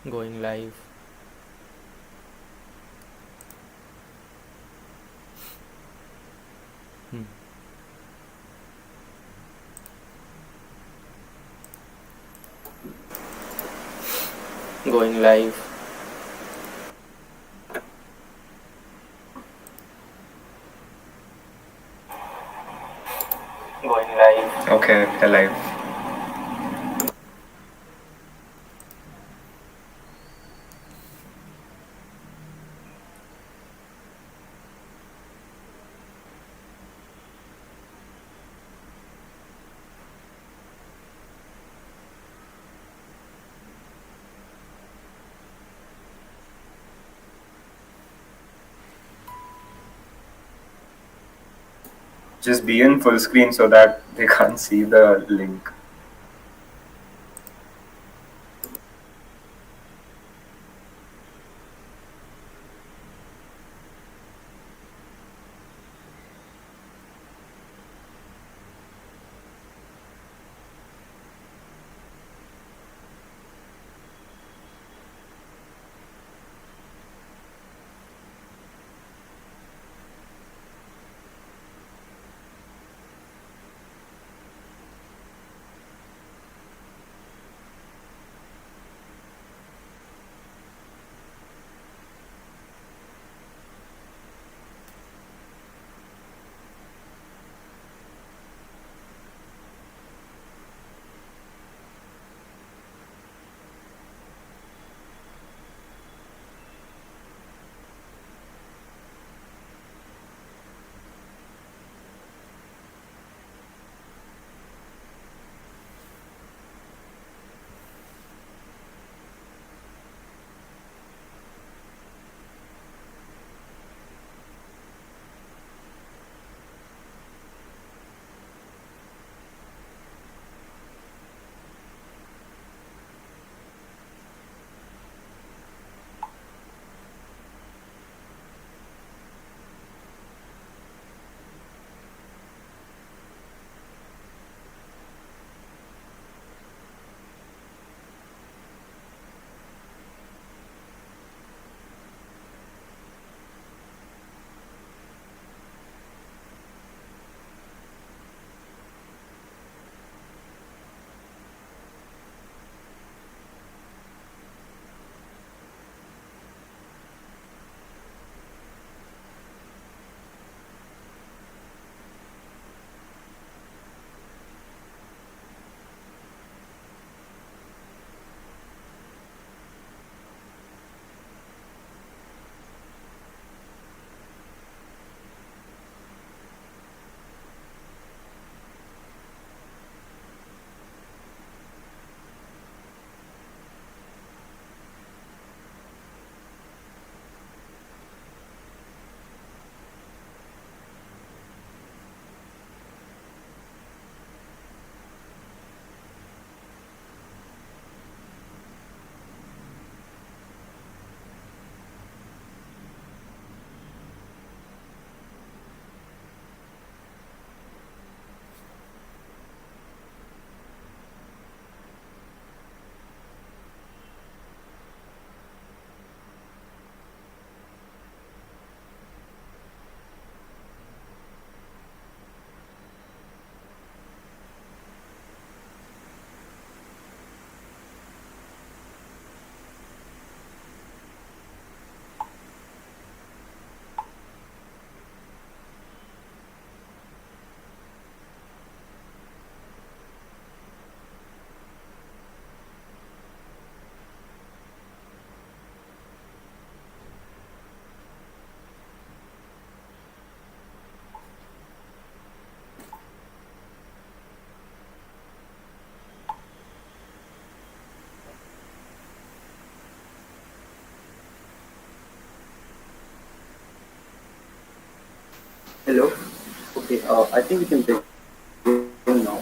Going live. Hmm. Going live. Going live. Okay, alive. Just be in full screen so that they can't see the link. Hello. Okay, I think we can begin now.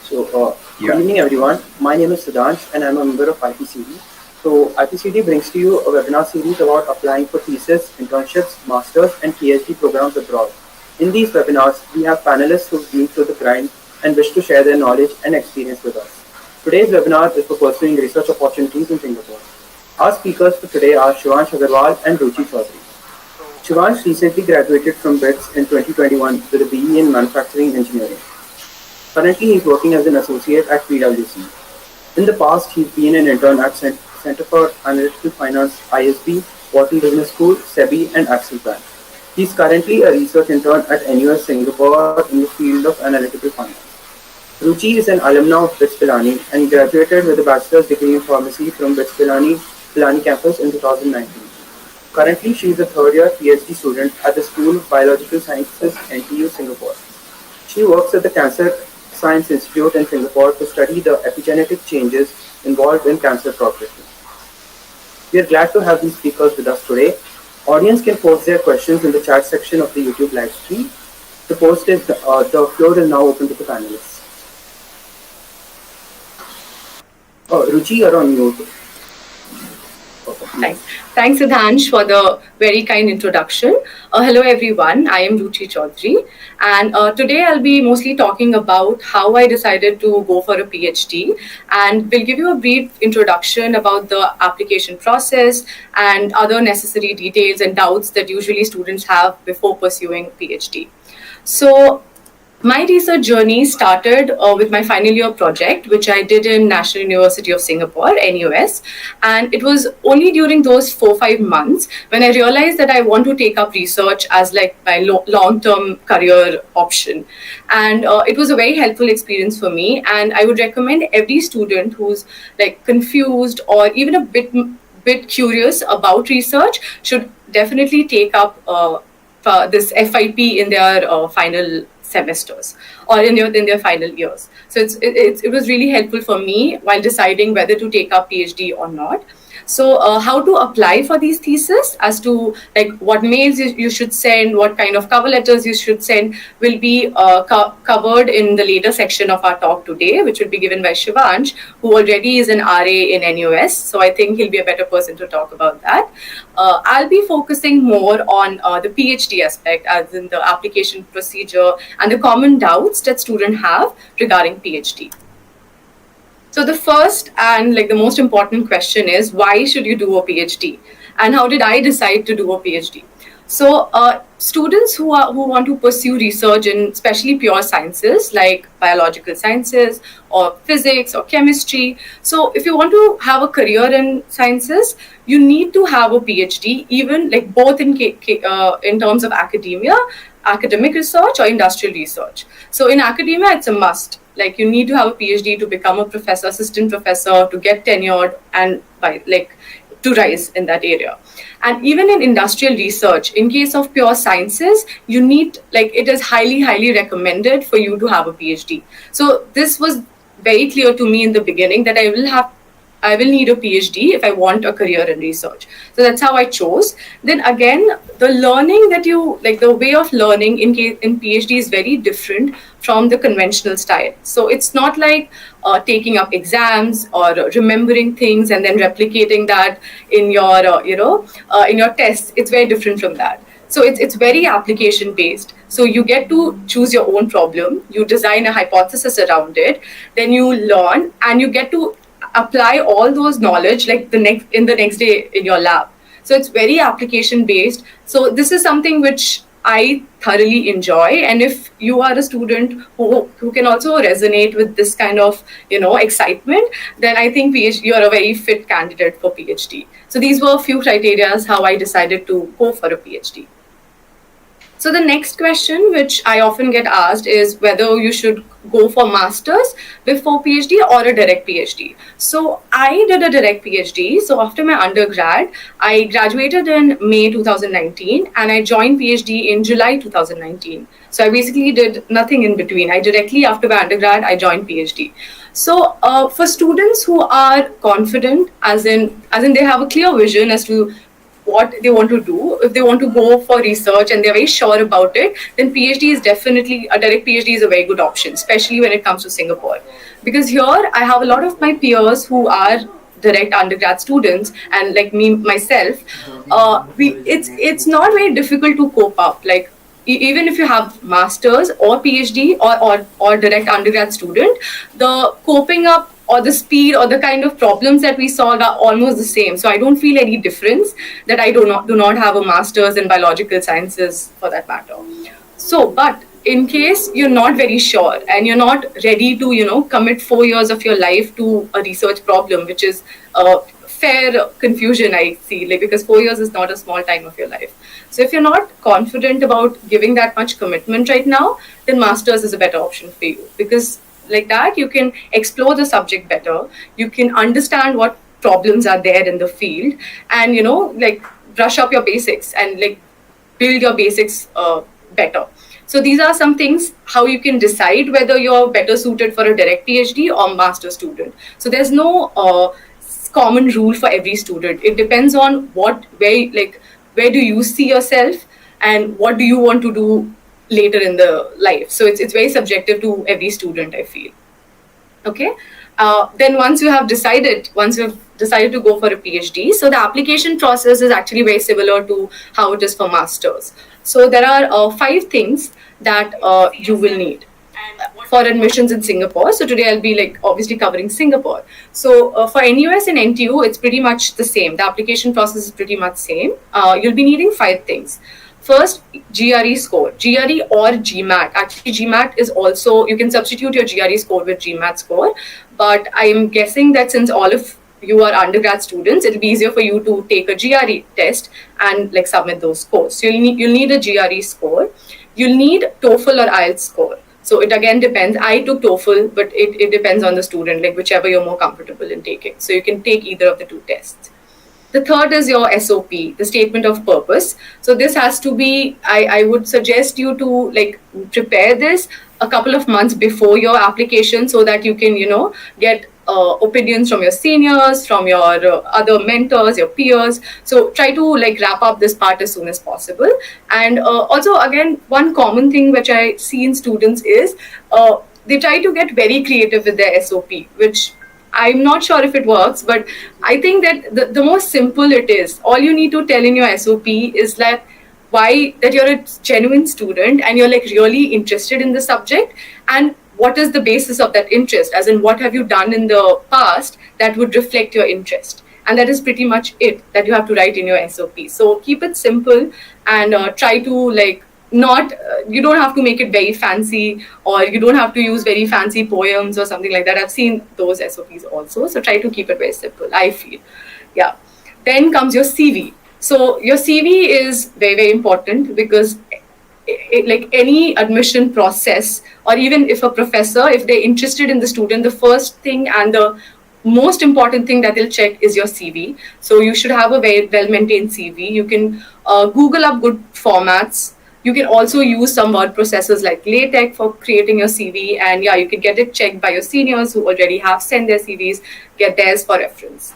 Good Yeah. evening, everyone. My name is Shivansh, and I'm a member of IPCD. So, IPCD brings to you a webinar series about applying for thesis, internships, masters, and Ph.D. programs abroad. In these webinars, we have panelists who've been through the grind and wish to share their knowledge and experience with us. Today's webinar is for pursuing research opportunities in Singapore. Our speakers for today are Shivansh Agarwal and Ruchi Choudhary. Shivansh recently graduated from BITS in 2021 with a BE in Manufacturing Engineering. Currently, he is working as an associate at PwC. In the past, he's been an intern at Center for Analytical Finance, ISB, Wharton Business School, SEBI, and Axel Bank. He's currently a research intern at NUS Singapore in the field of analytical finance. Ruchi is an alumna of BITS Pilani and graduated with a bachelor's degree in pharmacy from BITS Pilani campus in 2019. Currently, she is a third-year Ph.D. student at the School of Biological Sciences, NTU, Singapore. She works at the Cancer Science Institute in Singapore to study the epigenetic changes involved in cancer progression. We are glad to have these speakers with us today. Audience can post their questions in the chat section of the YouTube live stream. The floor is now open to the panelists. Ruchi, you're on mute. Thanks. Thanks, Shivansh, for the very kind introduction. Hello, everyone. I am Ruchi Choudhary, and today I'll be mostly talking about how I decided to go for a PhD, and will give you a brief introduction about the application process and other necessary details and doubts that usually students have before pursuing PhD. So, my research journey started with my final year project, which I did in National University of Singapore, NUS. And it was only during those 4-5 months when I realized that I want to take up research as like my long-term career option. And it was a very helpful experience for me. And I would recommend every student who's like confused or even a bit curious about research should definitely take up this FIP in their final semesters or in their final years. So it was really helpful for me while deciding whether to take up PhD or not. So how to apply for these theses as to like what mails you should send, what kind of cover letters you should send will be covered in the later section of our talk today, which will be given by Shivansh, who already is an RA in NUS. So I think he'll be a better person to talk about that. I'll be focusing more on the PhD aspect, as in the application procedure and the common doubts that students have regarding PhD. So the first and like the most important question is, why should you do a PhD? And how did I decide to do a PhD? So students who want to pursue research in especially pure sciences like biological sciences or physics or chemistry. So if you want to have a career in sciences, you need to have a PhD, even like both in terms of academic research or industrial research. So in academia, it's a must. Like you need to have a PhD to become a professor, assistant professor, to get tenured and to rise in that area. And even in industrial research, in case of pure sciences, you need, like, it is highly, highly recommended for you to have a PhD. So this was very clear to me in the beginning that I will need a PhD if I want a career in research. So that's how I chose. Then again, the learning that the way of learning in PhD is very different from the conventional style. So it's not like taking up exams or remembering things and then replicating that in your tests. It's very different from that. So it's very application based. So you get to choose your own problem, you design a hypothesis around it, then you learn and you get to apply all those knowledge like the next day in your lab. So it's very application based. So this is something which I thoroughly enjoy, and if you are a student who can also resonate with this kind of excitement, then I think you are a very fit candidate for PhD. So these were a few criteria how I decided to go for a PhD. So the next question, which I often get asked, is whether you should go for master's before PhD or a direct PhD. So I did a direct PhD. So after my undergrad, I graduated in May 2019 and I joined PhD in July 2019. So I basically did nothing in between. I directly after my undergrad, I joined PhD. So for students who are confident, as in they have a clear vision as to what they want to do, if they want to go for research and they're very sure about it, then PhD is definitely, a direct PhD is a very good option, especially when it comes to Singapore. Because here I have a lot of my peers who are direct undergrad students, and like me myself, it's not very difficult to cope up. Like even if you have masters or PhD or direct undergrad student, the coping up or the speed or the kind of problems that we solve are almost the same. So I don't feel any difference that I do not have a master's in biological sciences for that matter. So, but in case you're not very sure and you're not ready to, commit 4 years of your life to a research problem, which is a fair confusion, I see, like, because 4 years is not a small time of your life. So if you're not confident about giving that much commitment right now, then masters is a better option for you, because like that you can explore the subject better, you can understand what problems are there in the field, and like brush up your basics and like build your basics better. So these are some things how you can decide whether you're better suited for a direct PhD or master student. So there's no common rule for every student. It depends on where do you see yourself and what do you want to do later in the life. So it's very subjective to every student, I feel. Okay. Then once you've decided to go for a PhD, so the application process is actually very similar to how it is for masters. So there are 5 things that you will need for admissions in Singapore. So today I'll be like obviously covering Singapore. So for NUS and NTU, it's pretty much the same. The application process is pretty much same. You'll be needing 5 things. First, GRE score, GRE or GMAT. Actually, GMAT is also, you can substitute your GRE score with GMAT score. But I'm guessing that since all of you are undergrad students, it'll be easier for you to take a GRE test and like submit those scores. So you'll need a GRE score. You'll need TOEFL or IELTS score. So it again depends. I took TOEFL, but it depends on the student, like whichever you're more comfortable in taking. So you can take either of the 2 tests. The third is your SOP, the statement of purpose. So this has to be, I would suggest you to like prepare this a couple of months before your application so that you can, get opinions from your seniors, from your other mentors, your peers. So try to like wrap up this part as soon as possible. And also, again, one common thing which I see in students is they try to get very creative with their SOP, which I'm not sure if it works, but I think that the more simple it is, all you need to tell in your SOP is that that you're a genuine student and you're like really interested in the subject, and what is the basis of that interest, as in what have you done in the past that would reflect your interest. And that is pretty much it that you have to write in your SOP. So keep it simple and try to like not, you don't have to make it very fancy, or you don't have to use very fancy poems or something like that. I've seen those SOPs also. So try to keep it very simple, I feel. Yeah. Then comes your CV. So your CV is very, very important, because like any admission process, or even if a professor, if they're interested in the student, the first thing and the most important thing that they'll check is your CV. So you should have a very well-maintained CV. You can Google up good formats. You can also use some word processors like LaTeX for creating your CV. And yeah, you can get it checked by your seniors who already have sent their CVs, get theirs for reference.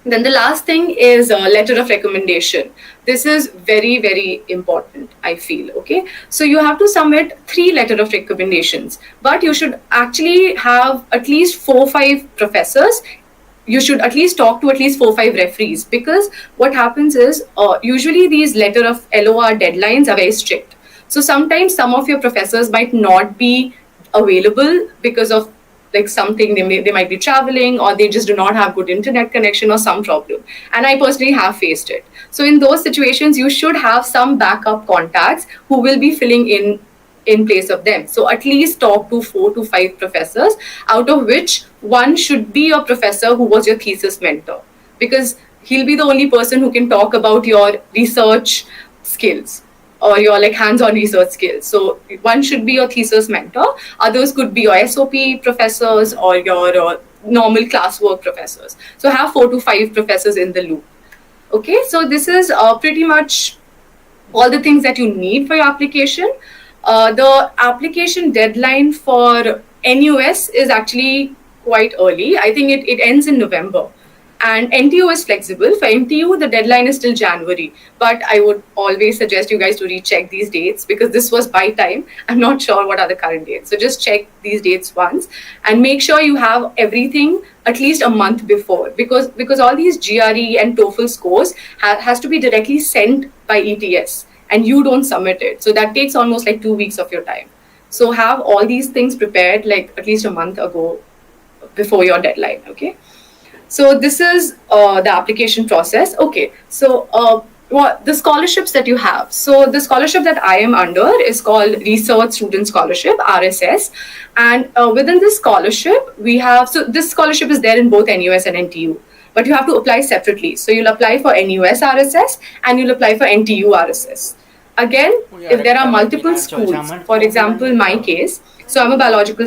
Then the last thing is a letter of recommendation. This is very, very important, I feel. Okay. So you have to submit 3 letters of recommendations, but you should actually have at least 4 or 5 professors. You should at least talk to at least 4 or 5 referees, because what happens is usually these letter of LOR deadlines are very strict. So sometimes some of your professors might not be available because of like something, they might be traveling, or they just do not have good internet connection or some problem. And I personally have faced it. So in those situations, you should have some backup contacts who will be filling in place of them. So at least talk to 4 to 5 professors, out of which one should be your professor who was your thesis mentor, because he'll be the only person who can talk about your research skills or your like hands-on research skills. So one should be your thesis mentor. Others could be your SOP professors or your normal classwork professors. So have 4 to 5 professors in the loop. Okay, so this is pretty much all the things that you need for your application. The application deadline for NUS is actually quite early. I think it ends in November. And NTU is flexible. For NTU, the deadline is till January. But I would always suggest you guys to recheck these dates, because this was by time. I'm not sure what are the current dates. So just check these dates once and make sure you have everything at least a month before, because all these GRE and TOEFL scores has to be directly sent by ETS, and you don't submit it. So that takes almost like 2 weeks of your time. So have all these things prepared like at least a month ago before your deadline. Okay. So this is the application process. Okay, so what the scholarships that you have. So the scholarship that I am under is called Research Student Scholarship (RSS), and within this scholarship we have. So this scholarship is there in both NUS and NTU, but you have to apply separately. So you'll apply for NUS RSS and you'll apply for NTU RSS. Again, if there are multiple schools, for example, my case. So I'm a biological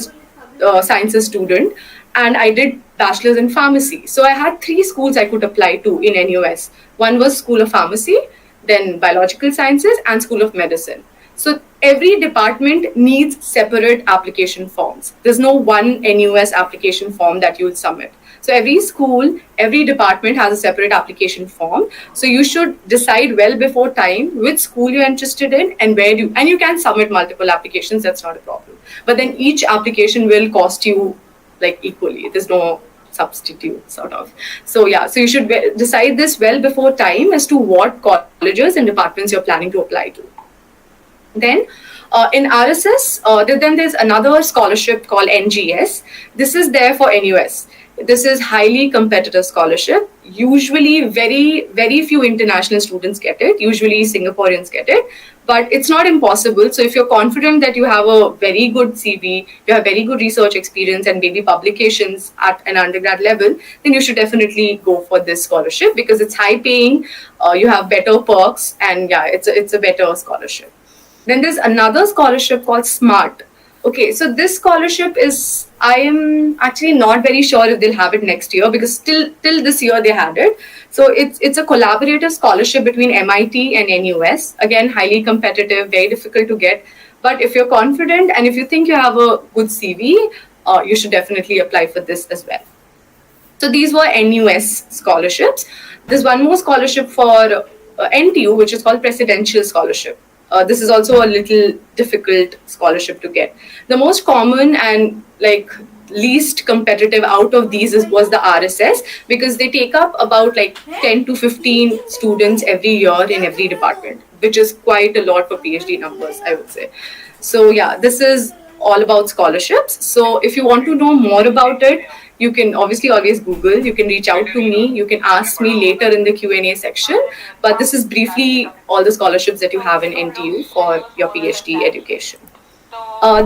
sciences student, and I did bachelor's in pharmacy. So I had 3 schools I could apply to in NUS. One was School of Pharmacy, then Biological Sciences, and School of Medicine. So every department needs separate application forms. There's no one NUS application form that you'll submit. So every school, every department has a separate application form. So you should decide well before time which school you're interested in and and you can submit multiple applications, that's not a problem. But then each application will cost you like equally. There's no substitute sort of. So yeah, so you should decide this well before time as to what colleges and departments you're planning to apply to. Then in RSS, then there's another scholarship called NGS. This is there for NUS. This is highly competitive scholarship. Usually very few international students get it. Usually Singaporeans get it. But it's not impossible. So if you're confident that you have a very good CV, you have very good research experience and maybe publications at an undergrad level, then you should definitely go for this scholarship because it's high paying, you have better perks, and yeah, it's a better scholarship. Then there's another scholarship called SMART. Okay, so this scholarship is, I am actually not very sure if they'll have it next year because till this year they had it. So it's a collaborative scholarship between MIT and NUS. Again, highly competitive, very difficult to get. But if you're confident and if you think you have a good CV, you should definitely apply for this as well. So these were NUS scholarships. There's one more scholarship for NTU, which is called Presidential Scholarship. This is also a little difficult scholarship to get. The most common and like least competitive out of these was the RSS because they take up about like 10 to 15 students every year in every department, which is quite a lot for PhD numbers, I would say. So yeah, this is all about scholarships. So if you want to know more about it, you can obviously always Google, you can reach out to me, you can ask me later in the Q&A section. But this is briefly all the scholarships that you have in NTU for your PhD education.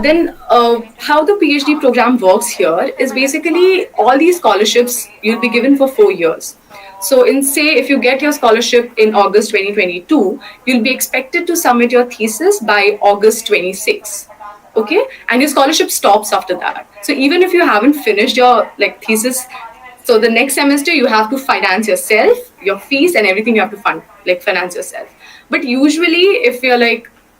Then how the PhD program works here is basically all these scholarships you'll be given for 4 years. So if you get your scholarship in August 2022, you'll be expected to submit your thesis by August 26. Okay, and your scholarship stops after that. So even if you haven't finished your thesis, so the next semester you have to finance yourself, your fees and everything you have to finance yourself. But usually if you're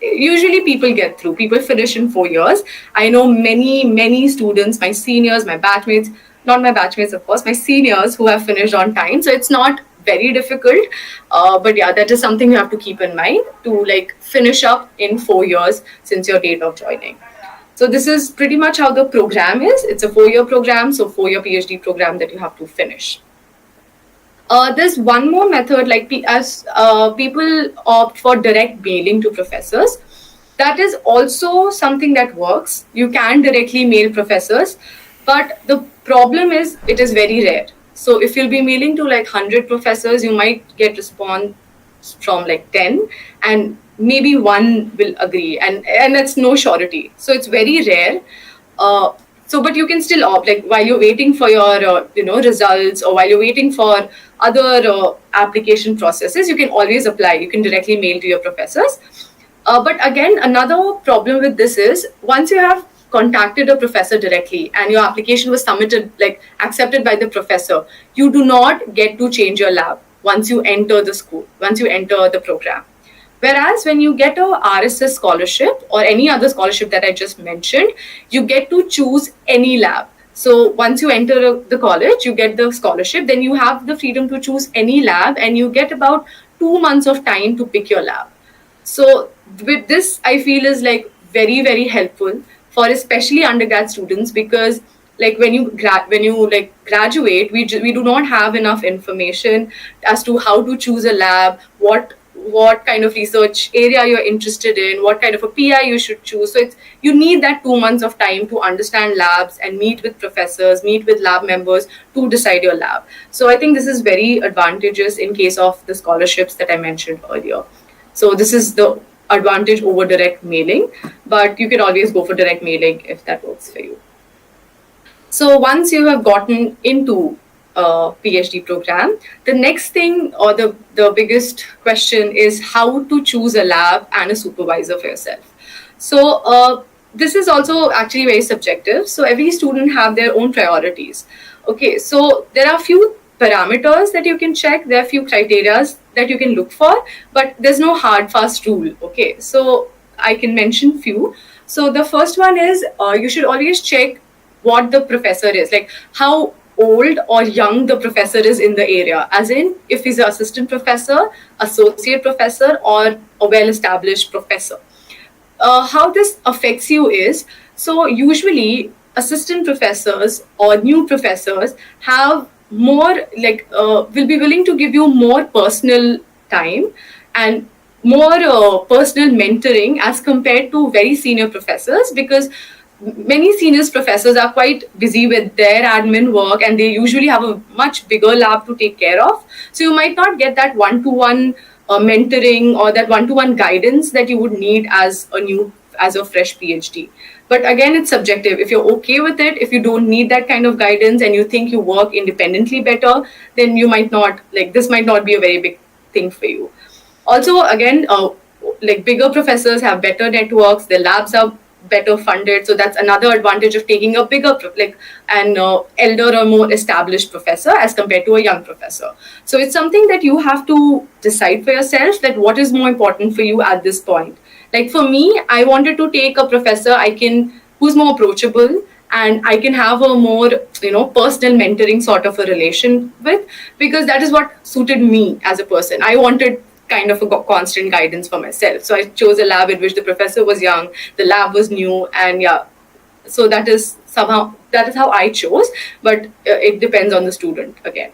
usually people get through, people finish in 4 years. I know many students, my seniors, my batchmates, not my batchmates of course, my seniors who have finished on time. So it's not very difficult, but yeah, that is something you have to keep in mind to finish up in 4 years since your date of joining. So this is pretty much how the program is. It's a 4-year program, so 4-year PhD program that you have to finish. There's one more method, as people opt for direct mailing to professors. That is also something that works. You can directly mail professors, but the problem is it is very rare. So if you'll be mailing to 100 professors, you might get response from 10, and maybe one will agree, and that's no surety. So it's very rare. But you can still opt, while you're waiting for your results, or while you're waiting for other application processes, you can always apply. You can directly mail to your professors. But again, another problem with this is once you have contacted a professor directly and your application was submitted, accepted by the professor, you do not get to change your lab once you enter the school, once you enter the program. Whereas when you get a RSS scholarship or any other scholarship that I just mentioned, you get to choose any lab. So once you enter the college, you get the scholarship, then you have the freedom to choose any lab, and you get about 2 months of time to pick your lab. So with this, I feel is very helpful for especially undergrad students, because when you graduate, we do not have enough information as to how to choose a lab, what what kind of research area you're interested in, what kind of a PI you should choose. So you need that 2 months of time to understand labs and meet with professors, meet with lab members to decide your lab. So I think this is very advantageous in case of the scholarships that I mentioned earlier. So this is the advantage over direct mailing, but you can always go for direct mailing if that works for you. So once you have gotten into a PhD program, the next thing or the biggest question is how to choose a lab and a supervisor for yourself. So this is also actually very subjective. So every student have their own priorities. Okay, so there are few parameters that you can check. There are few criteria that you can look for, but there's no hard fast rule. Okay, so I can mention few. So the first one is you should always check what the professor is, like how old or young the professor is in the area, as in if he's an assistant professor, associate professor, or a well-established professor. How this affects you is, so usually assistant professors or new professors have more will be willing to give you more personal time and more personal mentoring as compared to very senior professors, because many senior professors are quite busy with their admin work and they usually have a much bigger lab to take care of. So you might not get that one-to-one mentoring or that one-to-one guidance that you would need as a fresh PhD. But again, it's subjective. If you're okay with it, if you don't need that kind of guidance and you think you work independently better, then you might not, this might not be a very big thing for you. Also, again, bigger professors have better networks, their labs are better funded, so that's another advantage of taking a bigger an elder or more established professor as compared to a young professor. So it's something that you have to decide for yourself, that what is more important for you at this point. Like for me, I wanted to take a professor who's more approachable and I can have a more personal mentoring sort of a relation with, because that is what suited me as a person. I wanted kind of a constant guidance for myself. So I chose a lab in which the professor was young, the lab was new, and yeah, so that is how I chose, but it depends on the student again.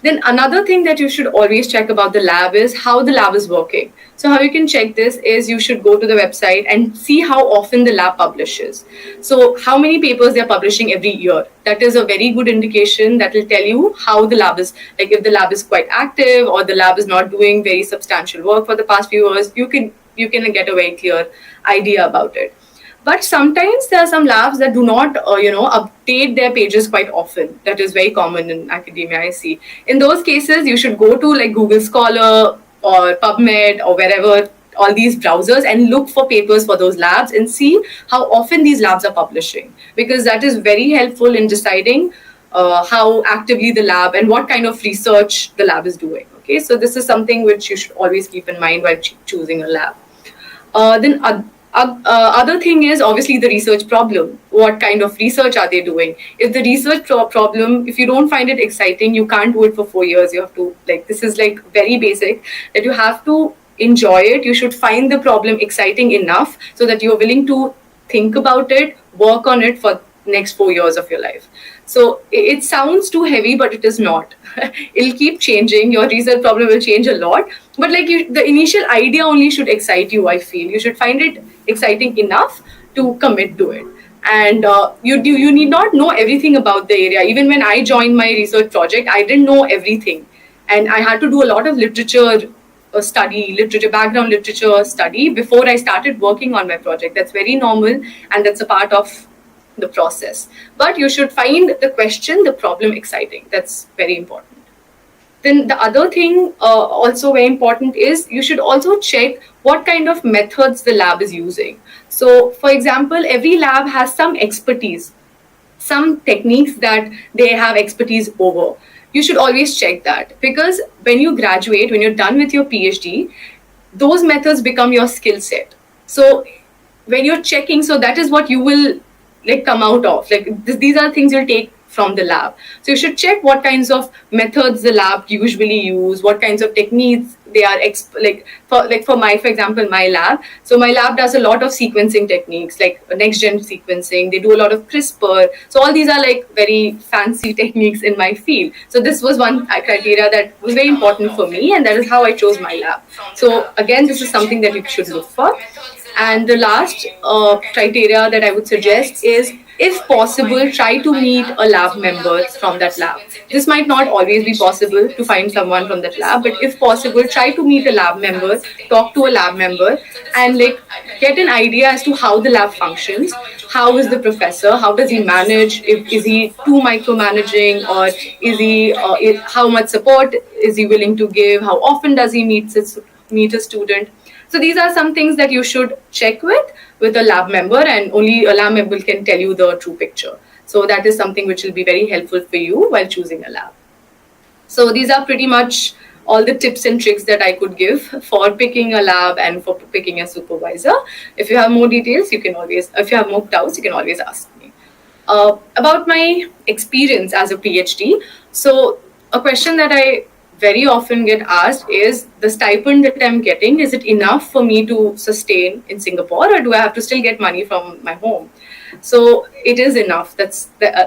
Then another thing that you should always check about the lab is how the lab is working. So how you can check this is you should go to the website and see how often the lab publishes. So how many papers they're publishing every year. That is a very good indication that will tell you how the lab is, if the lab is quite active or the lab is not doing very substantial work for the past few years, you can get a very clear idea about it. But sometimes there are some labs that do not, update their pages quite often. That is very common in academia, I see. In those cases, you should go to Google Scholar or PubMed or wherever, all these browsers, and look for papers for those labs and see how often these labs are publishing. Because that is very helpful in deciding how actively the lab and what kind of research the lab is doing. Okay, so this is something which you should always keep in mind while choosing a lab. Other thing is obviously the research problem. What kind of research are they doing? If the research problem, if you don't find it exciting, you can't do it for 4 years. You have to, this is very basic, that you have to enjoy it. You should find the problem exciting enough so that you're willing to think about it, work on it for next 4 years of your life. So it sounds too heavy, but it is not. It'll keep changing. Your research problem will change a lot. But the initial idea only should excite you, I feel. You should find it exciting enough to commit to it. And you need not know everything about the area. Even when I joined my research project, I didn't know everything. And I had to do a lot of background literature study before I started working on my project. That's very normal and that's a part of the process. But you should find the question, the problem exciting. That's very important. Then the other thing also very important is you should also check what kind of methods the lab is using. So for example, every lab has some expertise, some techniques that they have expertise over. You should always check that, because when you graduate, when you're done with your PhD, those methods become your skill set. So when you're checking, so that is what you will come out of. These are things you'll take from the lab. So you should check what kinds of methods the lab usually use, what kinds of techniques they are for example, my lab. So my lab does a lot of sequencing techniques like next gen sequencing. They do a lot of CRISPR. So all these are like very fancy techniques in my field. So this was one criteria that was very important for me, and that is how I chose my lab. So again, this is something that you should look for. And the last criteria that I would suggest is, if possible, try to meet a lab member from that lab. This might not always be possible to find someone from that lab, but if possible, try to meet a lab member, talk to a lab member, and like get an idea as to how the lab functions. How is the professor? How does he manage? Is he too micromanaging, or how much support is he willing to give? How often does he meet a student? So these are some things that you should check with a lab member, and only a lab member can tell you the true picture. So that is something which will be very helpful for you while choosing a lab. So these are pretty much all the tips and tricks that I could give for picking a lab and for picking a supervisor. If you have more details, if you have more doubts, you can always ask me. About my experience as a PhD. So a question that I very often get asked is, the stipend that I'm getting, is it enough for me to sustain in Singapore, or do I have to still get money from my home? So it is enough.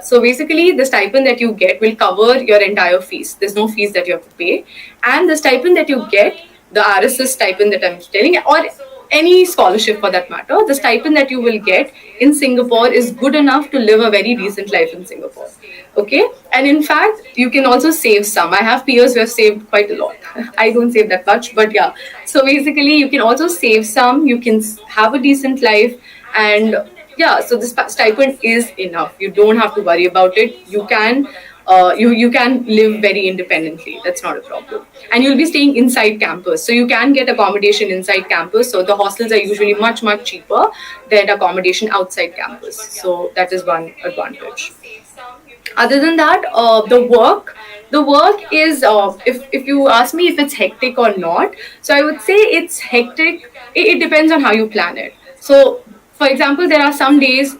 So basically the stipend that you get will cover your entire fees. There's no fees that you have to pay. And the stipend that you get, the RSS stipend that I'm telling, or any scholarship for that matter, the stipend that you will get in Singapore is good enough to live a very decent life in Singapore. Okay, and in fact, you can also save some. I have peers who have saved quite a lot. I don't save that much, but yeah. So basically, you can also save some. You can have a decent life, and yeah. So this stipend is enough. You don't have to worry about it. You can. You can live very independently. That's not a problem. And you'll be staying inside campus, so you can get accommodation inside campus. So the hostels are usually much cheaper than accommodation outside campus. So that is one advantage. Other than that, the work is, if you ask me if it's hectic or not, so I would say it's hectic. It depends on how you plan it. So for example, there are some days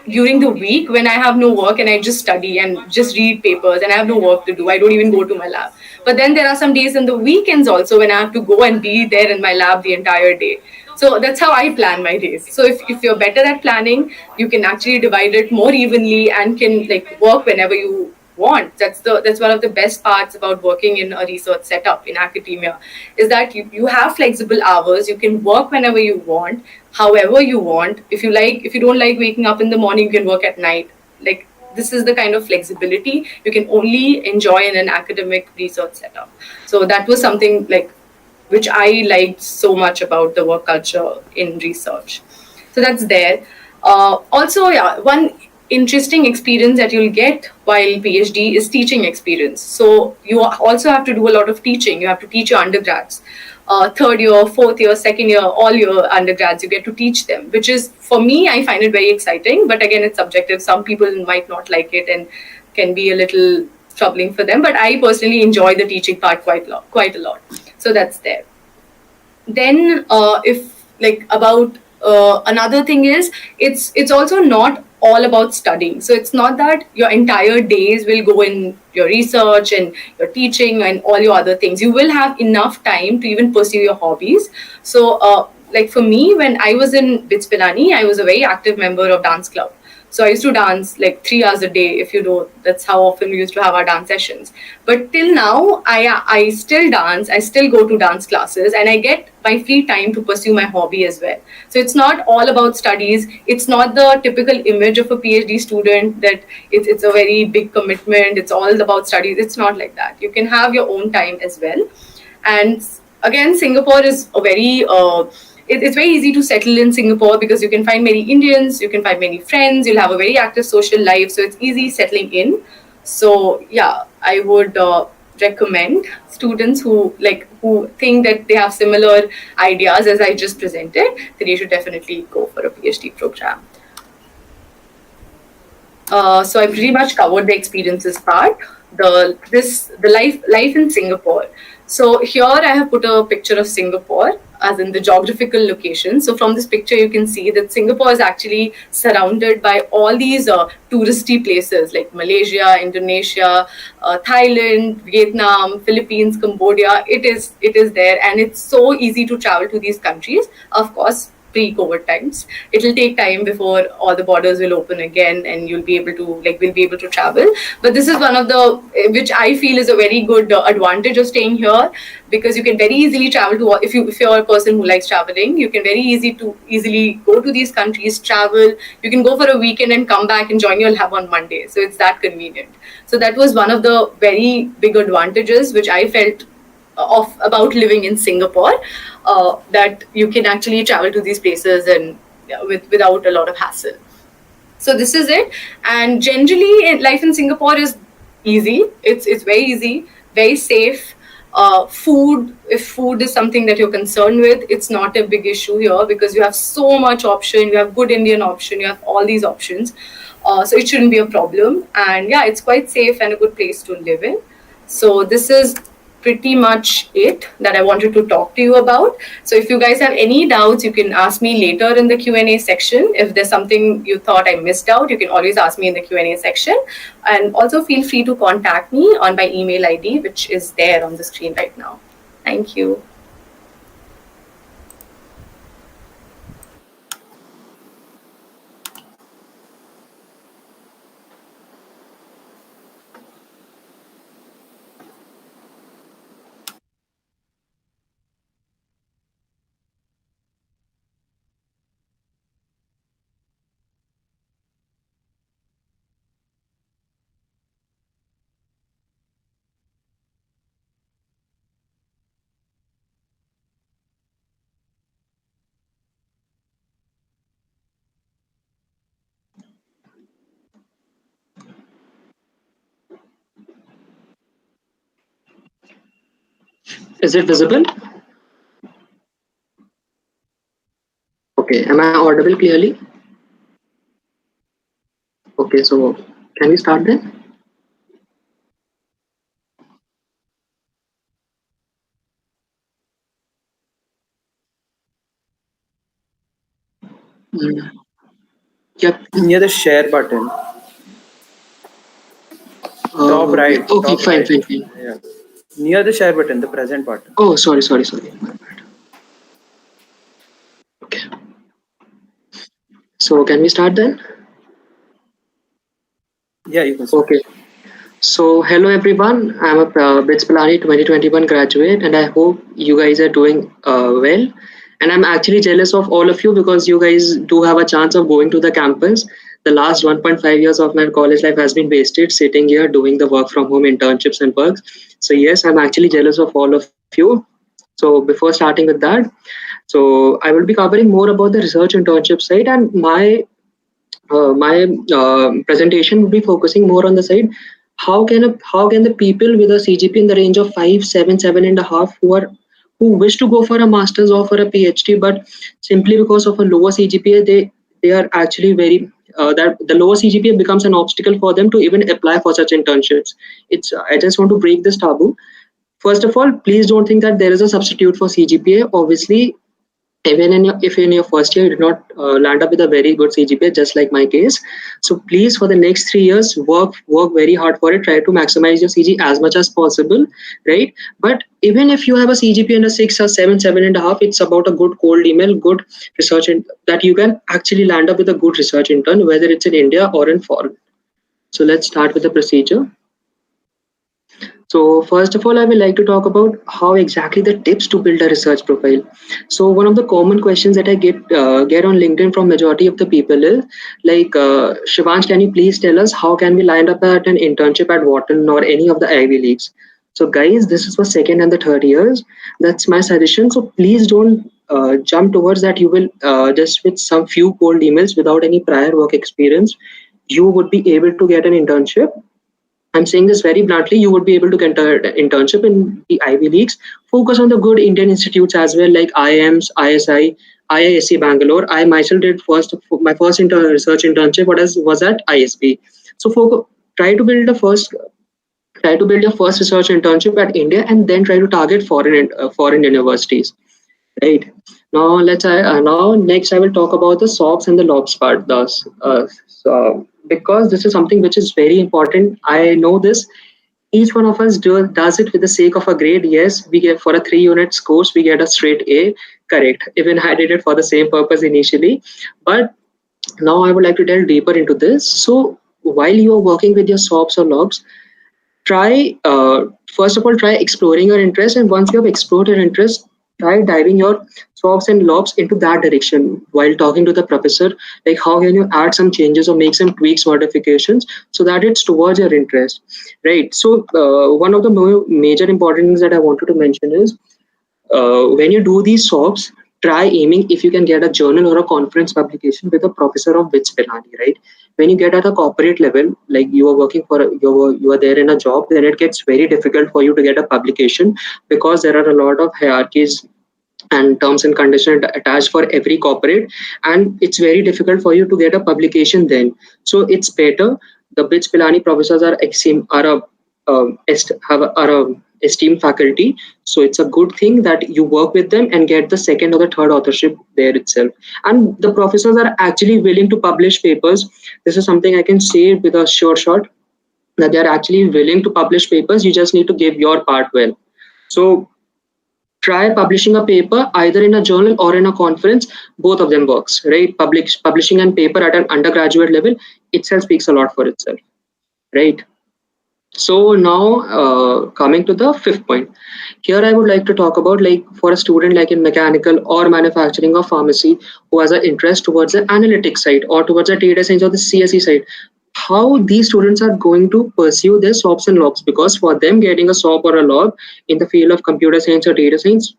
during the week when I have no work and I just study and just read papers and I have no work to do. I don't even go to my lab. But then there are some days in the weekends also when I have to go and be there in my lab the entire day. So that's how I plan my days. So if you're better at planning, you can actually divide it more evenly and can like work whenever you want. That's one of the best parts about working in a research setup in academia, is that you have flexible hours. You can work whenever you want, however you want. If you don't like waking up in the morning, you can work at night. Like, this is the kind of flexibility you can only enjoy in an academic research setup. So that was something like which I liked so much about the work culture in research. So that's there. Also, yeah, one interesting experience that you'll get while PhD is teaching experience. So you also have to do a lot of teaching. You have to teach your undergrads. Third year, fourth year, second year, all your undergrads, you get to teach them, which is, for me, I find it very exciting. But again, it's subjective. Some people might not like it and can be a little troubling for them. But I personally enjoy the teaching part quite a lot. So that's there. Then another thing is, it's also not all about studying. So it's not that your entire days will go in your research and your teaching and all your other things. You will have enough time to even pursue your hobbies. So like for me, when I was in BITS Pilani, I was a very active member of dance club. So I used to dance like 3 hours a day, if you know. That's how often we used to have our dance sessions. But till now, I still dance. I still go to dance classes, and I get my free time to pursue my hobby as well. So it's not all about studies. It's not the typical image of a PhD student that it's a very big commitment. It's all about studies. It's not like that. You can have your own time as well. And again, Singapore is a very it's very easy to settle in Singapore because you can find many Indians, you can find many friends, you'll have a very active social life, so it's easy settling in. So yeah, I would recommend students who think that they have similar ideas as I just presented, that they should definitely go for a PhD program. So I pretty much covered the experiences part. The life in Singapore. So here I have put a picture of Singapore as in the geographical location. So from this picture you can see that Singapore is actually surrounded by all these touristy places like Malaysia, Indonesia, Thailand, Vietnam, Philippines, Cambodia. It is there, and it's so easy to travel to these countries. Of course, pre-COVID times. It will take time before all the borders will open again, and you'll be able to we'll be able to travel. But this is one of the which I feel is a very good advantage of staying here, because you can very easily travel to if you're a person who likes traveling, you can very easily go to these countries, travel. You can go for a weekend and come back and join your lab on Monday. So it's that convenient. So that was one of the very big advantages which I felt of about living in Singapore, that you can actually travel to these places and without a lot of hassle. So this is it. And generally, life in Singapore is easy. It's very easy, very safe. Food, if food is something that you're concerned with, it's not a big issue here because you have so much option. You have good Indian option. You have all these options. So it shouldn't be a problem. And yeah, it's quite safe and a good place to live in. So this is pretty much it that I wanted to talk to you about. So if you guys have any doubts, you can ask me later in the Q&A section. If there's something you thought I missed out, you can always ask me in the Q&A section. And also feel free to contact me on my email ID, which is there on the screen right now. Thank you. Is it visible? Okay, am I audible clearly? Okay, so can we start then? Mm, Yep. Near the share button, top right. Okay, Top fine, right. fine, fine. Yeah. Near the share button, the present button. Oh, sorry. My bad. Okay. So can we start then? Yeah, you can start. Okay. So hello everyone. I'm a BITS Pilani 2021 graduate, and I hope you guys are doing well. And I'm actually jealous of all of you because you guys do have a chance of going to the campus. The last 1.5 years of my college life has been wasted sitting here doing the work from home internships and works. So yes, I'm actually jealous of all of you. So before starting with that, so I will be covering more about the research internship side, and my presentation will be focusing more on the side how can the people with a CGP in the range of 5, 7, 7.5 who wish to go for a master's or for a PhD, but simply because of a lower CGPA, they are actually very that the lower CGPA becomes an obstacle for them to even apply for such internships. It's I just want to break this taboo. First of all, please don't think that there is a substitute for CGPA. Obviously, even if in your first year you did not land up with a very good CGPA, just like my case, so please for the next 3 years work very hard for it. Try to maximize your CG as much as possible, right? But even if you have a CGPA in a 6 or 7, 7.5, it's about a good cold email, good research, that you can actually land up with a good research intern, whether it's in India or in foreign. So let's start with the procedure. So first of all, I would like to talk about how exactly the tips to build a research profile. So one of the common questions that I get on LinkedIn from majority of the people is like, Shivansh, can you please tell us how can we line up at an internship at Wharton or any of the Ivy Leagues? So guys, this is for second and the third years. That's my suggestion. So please don't jump towards that. You will just with some few cold emails without any prior work experience, you would be able to get an internship. I'm saying this very bluntly. You would be able to get an internship in the Ivy Leagues. Focus on the good Indian institutes as well, like IIMs, ISI, IISc Bangalore. I myself did my first research internship was at ISB. So try to build the first try to build your first research internship at India, and then try to target foreign universities. Right. Now next I will talk about the SOPs and the LOPs part. So because this is something which is very important. I know this. Each one of us does it with the sake of a grade. Yes, we get for a 3 units course, we get a straight A. Correct. Even I did it for the same purpose initially. But now I would like to delve deeper into this. So while you are working with your SOPs or LOPs, try first of all try exploring your interest, and once you have explored your interest, try diving your swaps and lobs into that direction while talking to the professor, like how can you add some changes or make some tweaks, modifications, so that it's towards your interest, right? So one of the major important things that I wanted to mention is, when you do these swaps, try aiming if you can get a journal or a conference publication with a professor of which Pilani, right? When you get at a corporate level, like you are working for you are there in a job, then it gets very difficult for you to get a publication, because there are a lot of hierarchies and terms and conditions attached for every corporate, and it's very difficult for you to get a publication then. So it's better, the BITS Pilani professors are are a esteemed faculty, so it's a good thing that you work with them and get the second or the third authorship there itself. And the professors are actually willing to publish papers. This is something I can say with a sure shot, that they are actually willing to publish papers. You just need to give your part well. So try publishing a paper either in a journal or in a conference. Both of them works, right? Publishing and paper at an undergraduate level itself speaks a lot for itself, right? So now, coming to the fifth point, here I would like to talk about, like, for a student like in mechanical or manufacturing or pharmacy who has an interest towards the analytics side or towards the data science or the CSE side, how these students are going to pursue their SOPs and LOBs, because for them getting a SOP or a LOB in the field of computer science or data science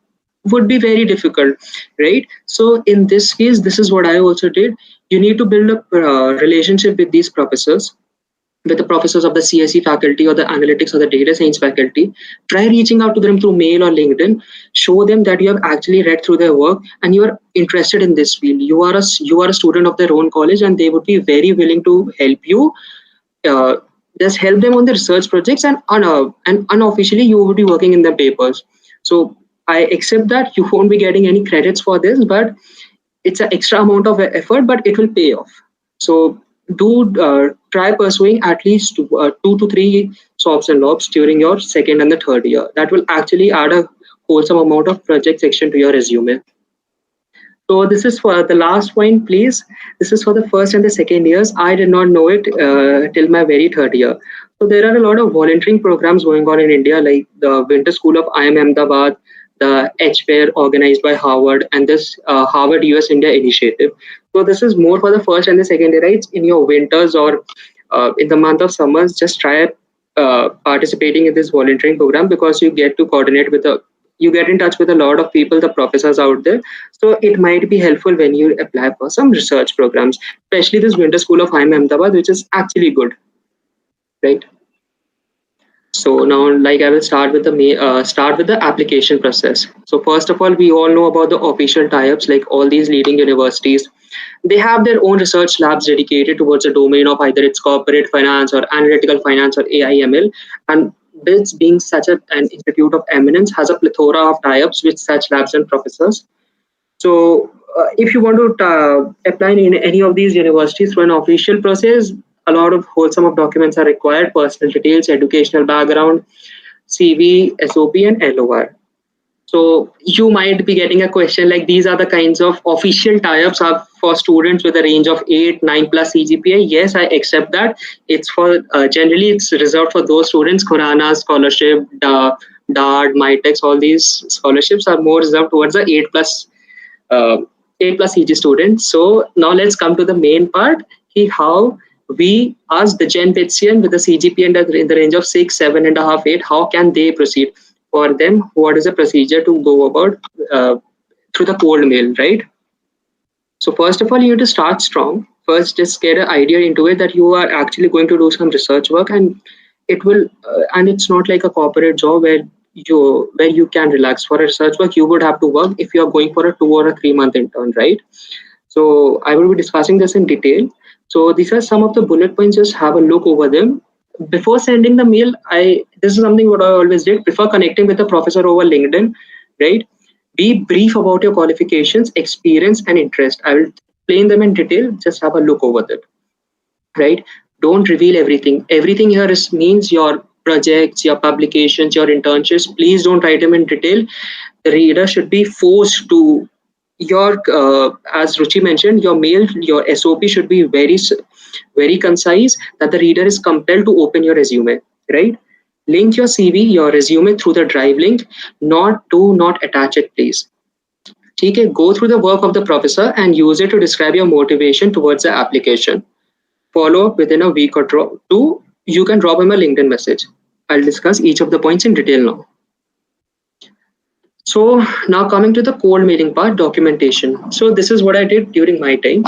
would be very difficult, right? So in this case, this is what I also did. You need to build a relationship with the professors of the CSE faculty or the analytics or the data science faculty. Try reaching out to them through mail or LinkedIn. Show them that you have actually read through their work and you are interested in this field. You are a student of their own college, and they would be very willing to help you. Uh, just help them on the research projects, and unofficially you will be working in the papers. So I accept that you won't be getting any credits for this, but it's an extra amount of effort, but it will pay off. So do try pursuing at least 2 to 3 SOPs and LOBs during your second and the third year. That will actually add a wholesome amount of project section to your resume. So this is for the last point, please. This is for the first and the second years. I did not know it till my very third year. So there are a lot of volunteering programs going on in India, like the Winter School of IIM Ahmedabad, the H-Fair organized by Harvard, and this Harvard US India initiative. So this is more for the first and the second year, right? In your winters or in the month of summers, just try participating in this volunteering program, because you get to coordinate with you get in touch with a lot of people, the professors out there. So it might be helpful when you apply for some research programs, especially this Winter School of IIM Ahmedabad, which is actually good, right? So now, like, I will start with the application process. So first of all, we all know about the official tie-ups, like all these leading universities. They have their own research labs dedicated towards a domain of either it's corporate finance or analytical finance or AIML. And BITS, being such an institute of eminence, has a plethora of tie-ups with such labs and professors. So, if you want to apply in any of these universities through an official process, a lot of wholesome of documents are required: personal details, educational background, CV, SOP, and LOR. So you might be getting a question like, these are the kinds of official tie-ups are for students with a range of 8, 9 plus CGPA. Yes, I accept that. It's for generally it's reserved for those students. Khurana scholarship, DARD, MITEX, all these scholarships are more reserved towards the 8 plus CG students. So now let's come to the main part. How we ask the Gen Bitsian with the CGPA in the range of 6, 7.5, 8, how can they proceed? For them, what is the procedure to go about through the cold mail, right? So first of all, you need to start strong. First, just get an idea into it that you are actually going to do some research work, and it will, and it's not like a corporate job where you can relax. For a research work, you would have to work if you are going for a 2 or a 3 month intern, right? So I will be discussing this in detail. So these are some of the bullet points. Just have a look over them. before sending the mail, this is something what I always did. Before connecting with the professor over LinkedIn, right? Be brief about your qualifications, experience, and interest. I will explain them in detail. Just have a look over that, right? Don't reveal everything. Everything here is means your projects, your publications, your internships. Please don't write them in detail. The reader should be forced to your as Ruchi mentioned, your mail, your SOP should be very concise, that the reader is compelled to open your resume, right? Link your CV, your resume through the drive link. Not attach it, please. Okay, go through the work of the professor and use it to describe your motivation towards the application. Follow up within a week or two. You can drop him a LinkedIn message. I'll discuss each of the points in detail now. So now coming to the cold mailing part, documentation. So this is what I did during my time.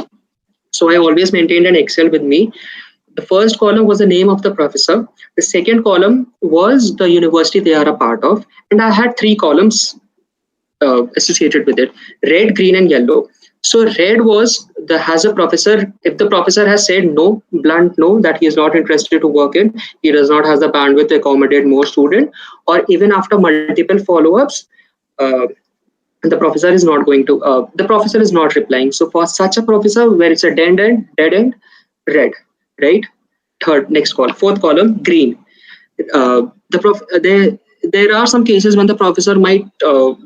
So I always maintained an Excel with me. The first column was the name of the professor. The second column was the university they are a part of. And I had three columns associated with it: red, green, and yellow. So red was the has a professor. If the professor has said no, blunt no, that he is not interested to work in, he does not have the bandwidth to accommodate more student, or even after multiple follow-ups, uh, the professor is not replying. So for such a professor where it's a dead end, red, right? Third, next call, fourth column, green. There are some cases when the professor might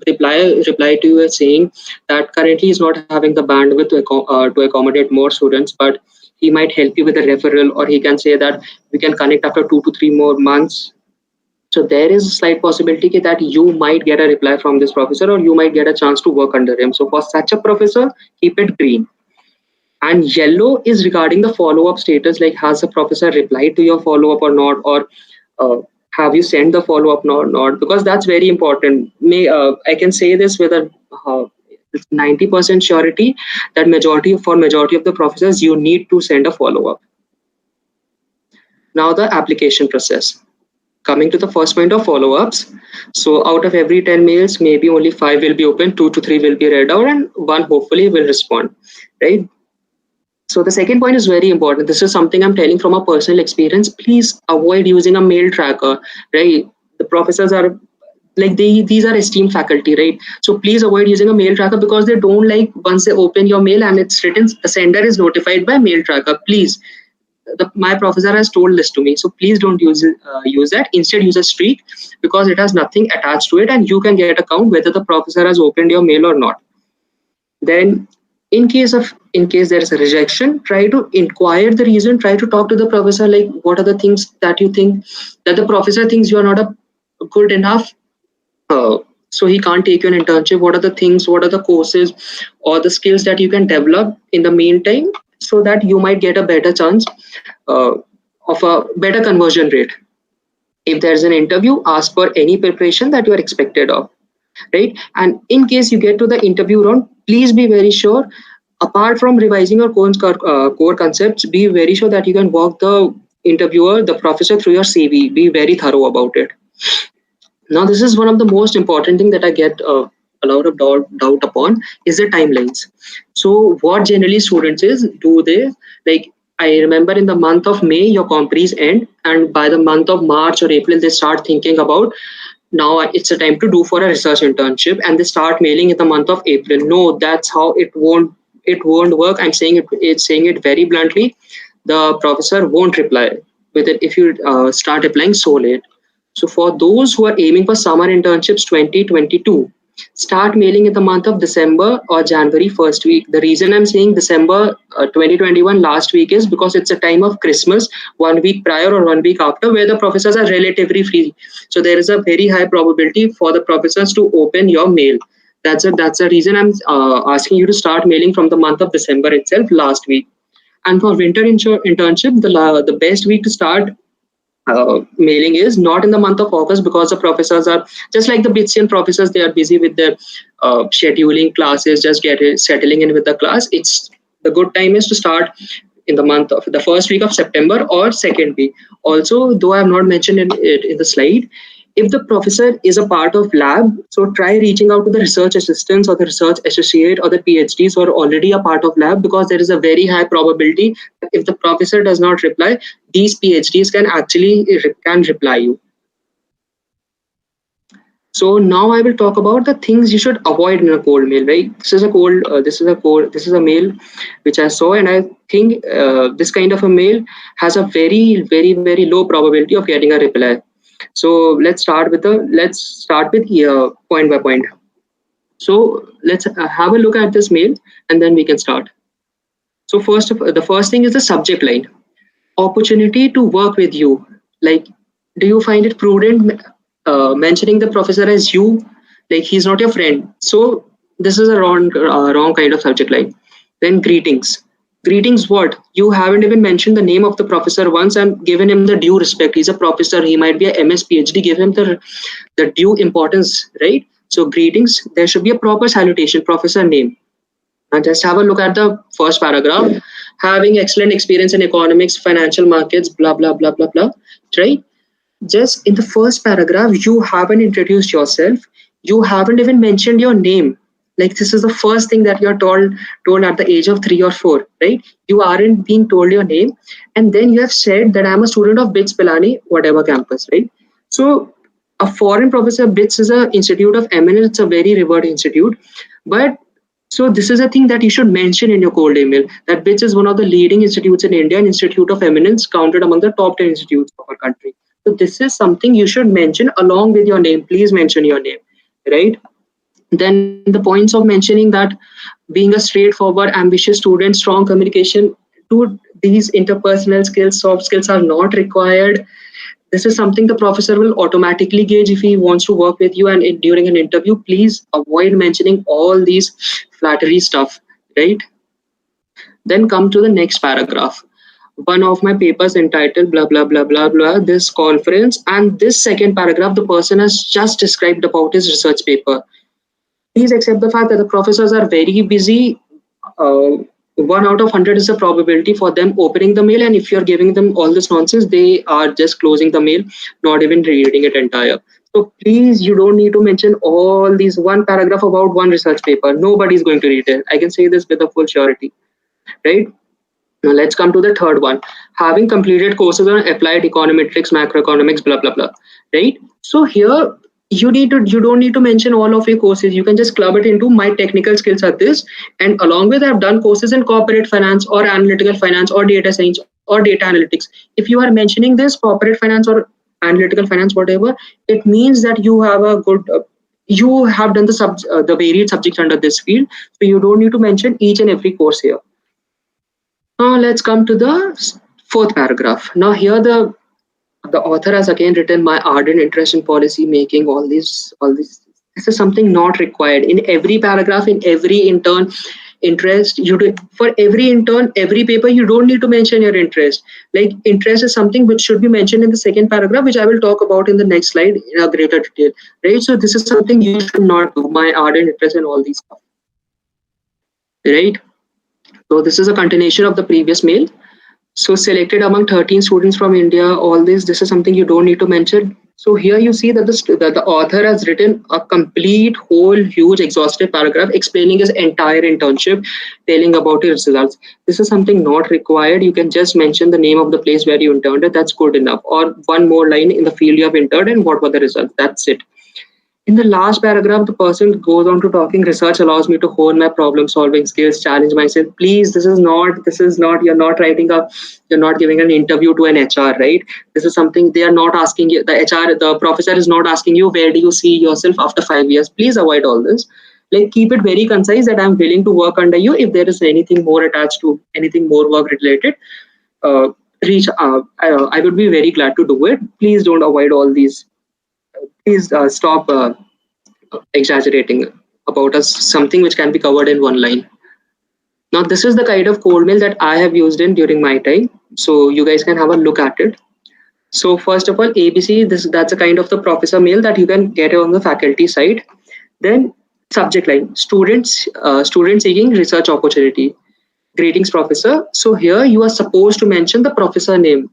reply to you saying that currently he's not having the bandwidth to accommodate more students, but he might help you with a referral, or he can say that we can connect after 2 to 3 more months. So there is a slight possibility that you might get a reply from this professor, or you might get a chance to work under him. So for such a professor, keep it green. And yellow is regarding the follow-up status, like has the professor replied to your follow-up or not, or have you sent the follow-up or not, because that's very important. I can say this with a 90% surety that majority of the professors, you need to send a follow-up. Now the application process. Coming to the first point of follow-ups. So out of every 10 mails, maybe only 5 will be open, 2 to 3 will be read out, and 1 hopefully will respond, right? So the second point is very important. This is something I'm telling from a personal experience. Please avoid using a mail tracker, right? The professors are like these are esteemed faculty, right? So please avoid using a mail tracker, because they don't like once they open your mail and it's written the sender is notified by mail tracker. Please, my professor has told this to me, so please don't use that. Instead, use a streak, because it has nothing attached to it, and you can get a count whether the professor has opened your mail or not. Then in case there is a rejection, try to inquire the reason. Try to talk to the professor, like what are the things that you think that the professor thinks you are not a good enough, so he can't take you an internship. What are the things, what are the courses or the skills that you can develop in the meantime, so that you might get a better chance of a better conversion rate. If there's an interview, ask for any preparation that you are expected of, right? And in case you get to the interview round, please be very sure, apart from revising your core concepts, be very sure that you can walk the interviewer, the professor, through your CV. Be very thorough about it. Now, this is one of the most important thing that I get a lot of doubt upon is the timelines. So what generally students do they, like, I remember in the month of May, your compres end, and by the month of March or April, they start thinking about, now it's a time to do for a research internship, and they start mailing in the month of April. No, that's how it won't work. I'm saying it very bluntly. The professor won't reply with it if you start applying so late. So for those who are aiming for summer internships 2022, start mailing in the month of December or January first week. The reason I'm saying December 2021 last week is because it's a time of Christmas, 1 week prior or 1 week after, where the professors are relatively free. So there is a very high probability for the professors to open your mail. That's the reason I'm asking you to start mailing from the month of December itself, last week. And for winter internship, the best week to start mailing is not in the month of August, because the professors are just like the Bitzian professors, they are busy with their scheduling classes, just settling in with the class. It's the good time is to start in the first week of September or second week. Also, though I have not mentioned it in the slide, If the professor is a part of lab, so try reaching out to the research assistants or the research associate or the PhDs who are already a part of lab, because there is a very high probability that if the professor does not reply, these PhDs can actually reply you. So now I will talk about the things you should avoid in a cold mail. Right? This is a mail which I saw, and I think this kind of a mail has a very low probability of getting a reply. So let's start with point by point. So let's have a look at this mail, and then we can start. So the first thing is the subject line. Opportunity to work with you. Like, do you find it prudent mentioning the professor as you? Like, he's not your friend. So this is a wrong kind of subject line. Then greetings. Greetings what? You haven't even mentioned the name of the professor once and given him the due respect. He's a professor. He might be a MS PhD. Give him the due importance, right? So greetings. There should be a proper salutation, professor name. And just have a look at the first paragraph. Having excellent experience in economics, financial markets, blah blah blah blah blah. Right? Just in the first paragraph, you haven't introduced yourself. You haven't even mentioned your name. Like, this is the first thing that you're told at the age of 3 or 4, right? You aren't being told your name, and then you have said that I'm a student of BITS Pilani, whatever campus, right? So a foreign professor, BITS is an institute of eminence. It's a very revered institute, but so this is a thing that you should mention in your cold email, that BITS is one of the leading institutes in India, an institute of eminence counted among the top 10 institutes of our country. So this is something you should mention along with your name. Please mention your name, right? Then the points of mentioning that being a straightforward, ambitious student, strong communication, to these interpersonal skills, soft skills are not required. This is something the professor will automatically gauge if he wants to work with you. And during an interview, please avoid mentioning all these flattery stuff, right? Then come to the next paragraph. One of my papers entitled blah blah blah blah blah this conference, and this second paragraph the person has just described about his research paper. Please accept the fact that the professors are very busy. 1 out of 100 is the probability for them opening the mail, and if you're giving them all this nonsense, they are just closing the mail, not even reading it entire. So please, you don't need to mention all these one paragraph about one research paper. Nobody's going to read it. I can say this with a full surety, right? Now let's come to the third one. Having completed courses on applied econometrics, macroeconomics, blah blah blah. Right? So here you don't need to mention all of your courses. You can just club it into my technical skills are this, and along with I've done courses in corporate finance or analytical finance or data science or data analytics. If you are mentioning this corporate finance or analytical finance, whatever, it means that you have a good you have done the varied subjects under this field. So you don't need to mention each and every course here. Now let's come to the fourth paragraph. Now here the author has again written my ardent interest in policy making. All this. This is something not required in every paragraph, in every intern interest. You do for every intern, every paper. You don't need to mention your interest. Like, interest is something which should be mentioned in the second paragraph, which I will talk about in the next slide in a greater detail. Right. So this is something you should not do. My ardent interest in all these stuff. Right. So this is a continuation of the previous mail. So selected among 13 students from India, all this is something you don't need to mention. So here you see that the author has written a complete, whole, huge, exhaustive paragraph explaining his entire internship, telling about his results. This is something not required. You can just mention the name of the place where you interned. That's good enough. Or one more line in the field you have interned and what were the results. That's it. In the last paragraph, the person goes on to talking, research allows me to hone my problem solving skills, challenge myself. Please, you're not giving an interview to an HR, right? This is something they are not asking you. The professor is not asking you, where do you see yourself after 5 years? Please avoid all this. Like, keep it very concise that I'm willing to work under you. If there is anything more attached to anything more work related, I would be very glad to do it. Please don't avoid all these. Please stop exaggerating about us something which can be covered in one line. Now, this is the kind of cold mail that I have used in during my time. So you guys can have a look at it. So first of all, ABC, that's a kind of the professor mail that you can get on the faculty side. Then subject line, students seeking research opportunity. Greetings, professor. So here you are supposed to mention the professor name.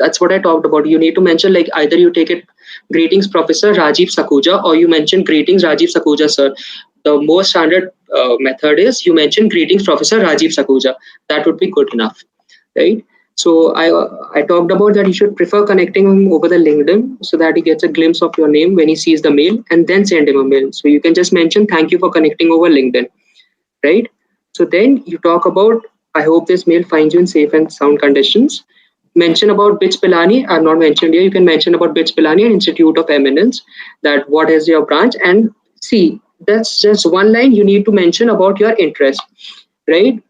That's what I talked about. You need to mention, like, either you take it, greetings Professor Rajiv Sakuja, or you mention greetings Rajiv Sakuja sir. The most standard method is you mention greetings Professor Rajiv Sakuja. That would be good enough, right? So I talked about that you should prefer connecting him over the LinkedIn so that he gets a glimpse of your name when he sees the mail, and then send him a mail. So you can just mention thank you for connecting over LinkedIn, right? So then you talk about, I hope this mail finds you in safe and sound conditions. Mention about BITS Pilani. I've not mentioned here. You can mention about BITS Pilani and Institute of Eminence, that what is your branch, and see, that's just one line you need to mention about your interest, right?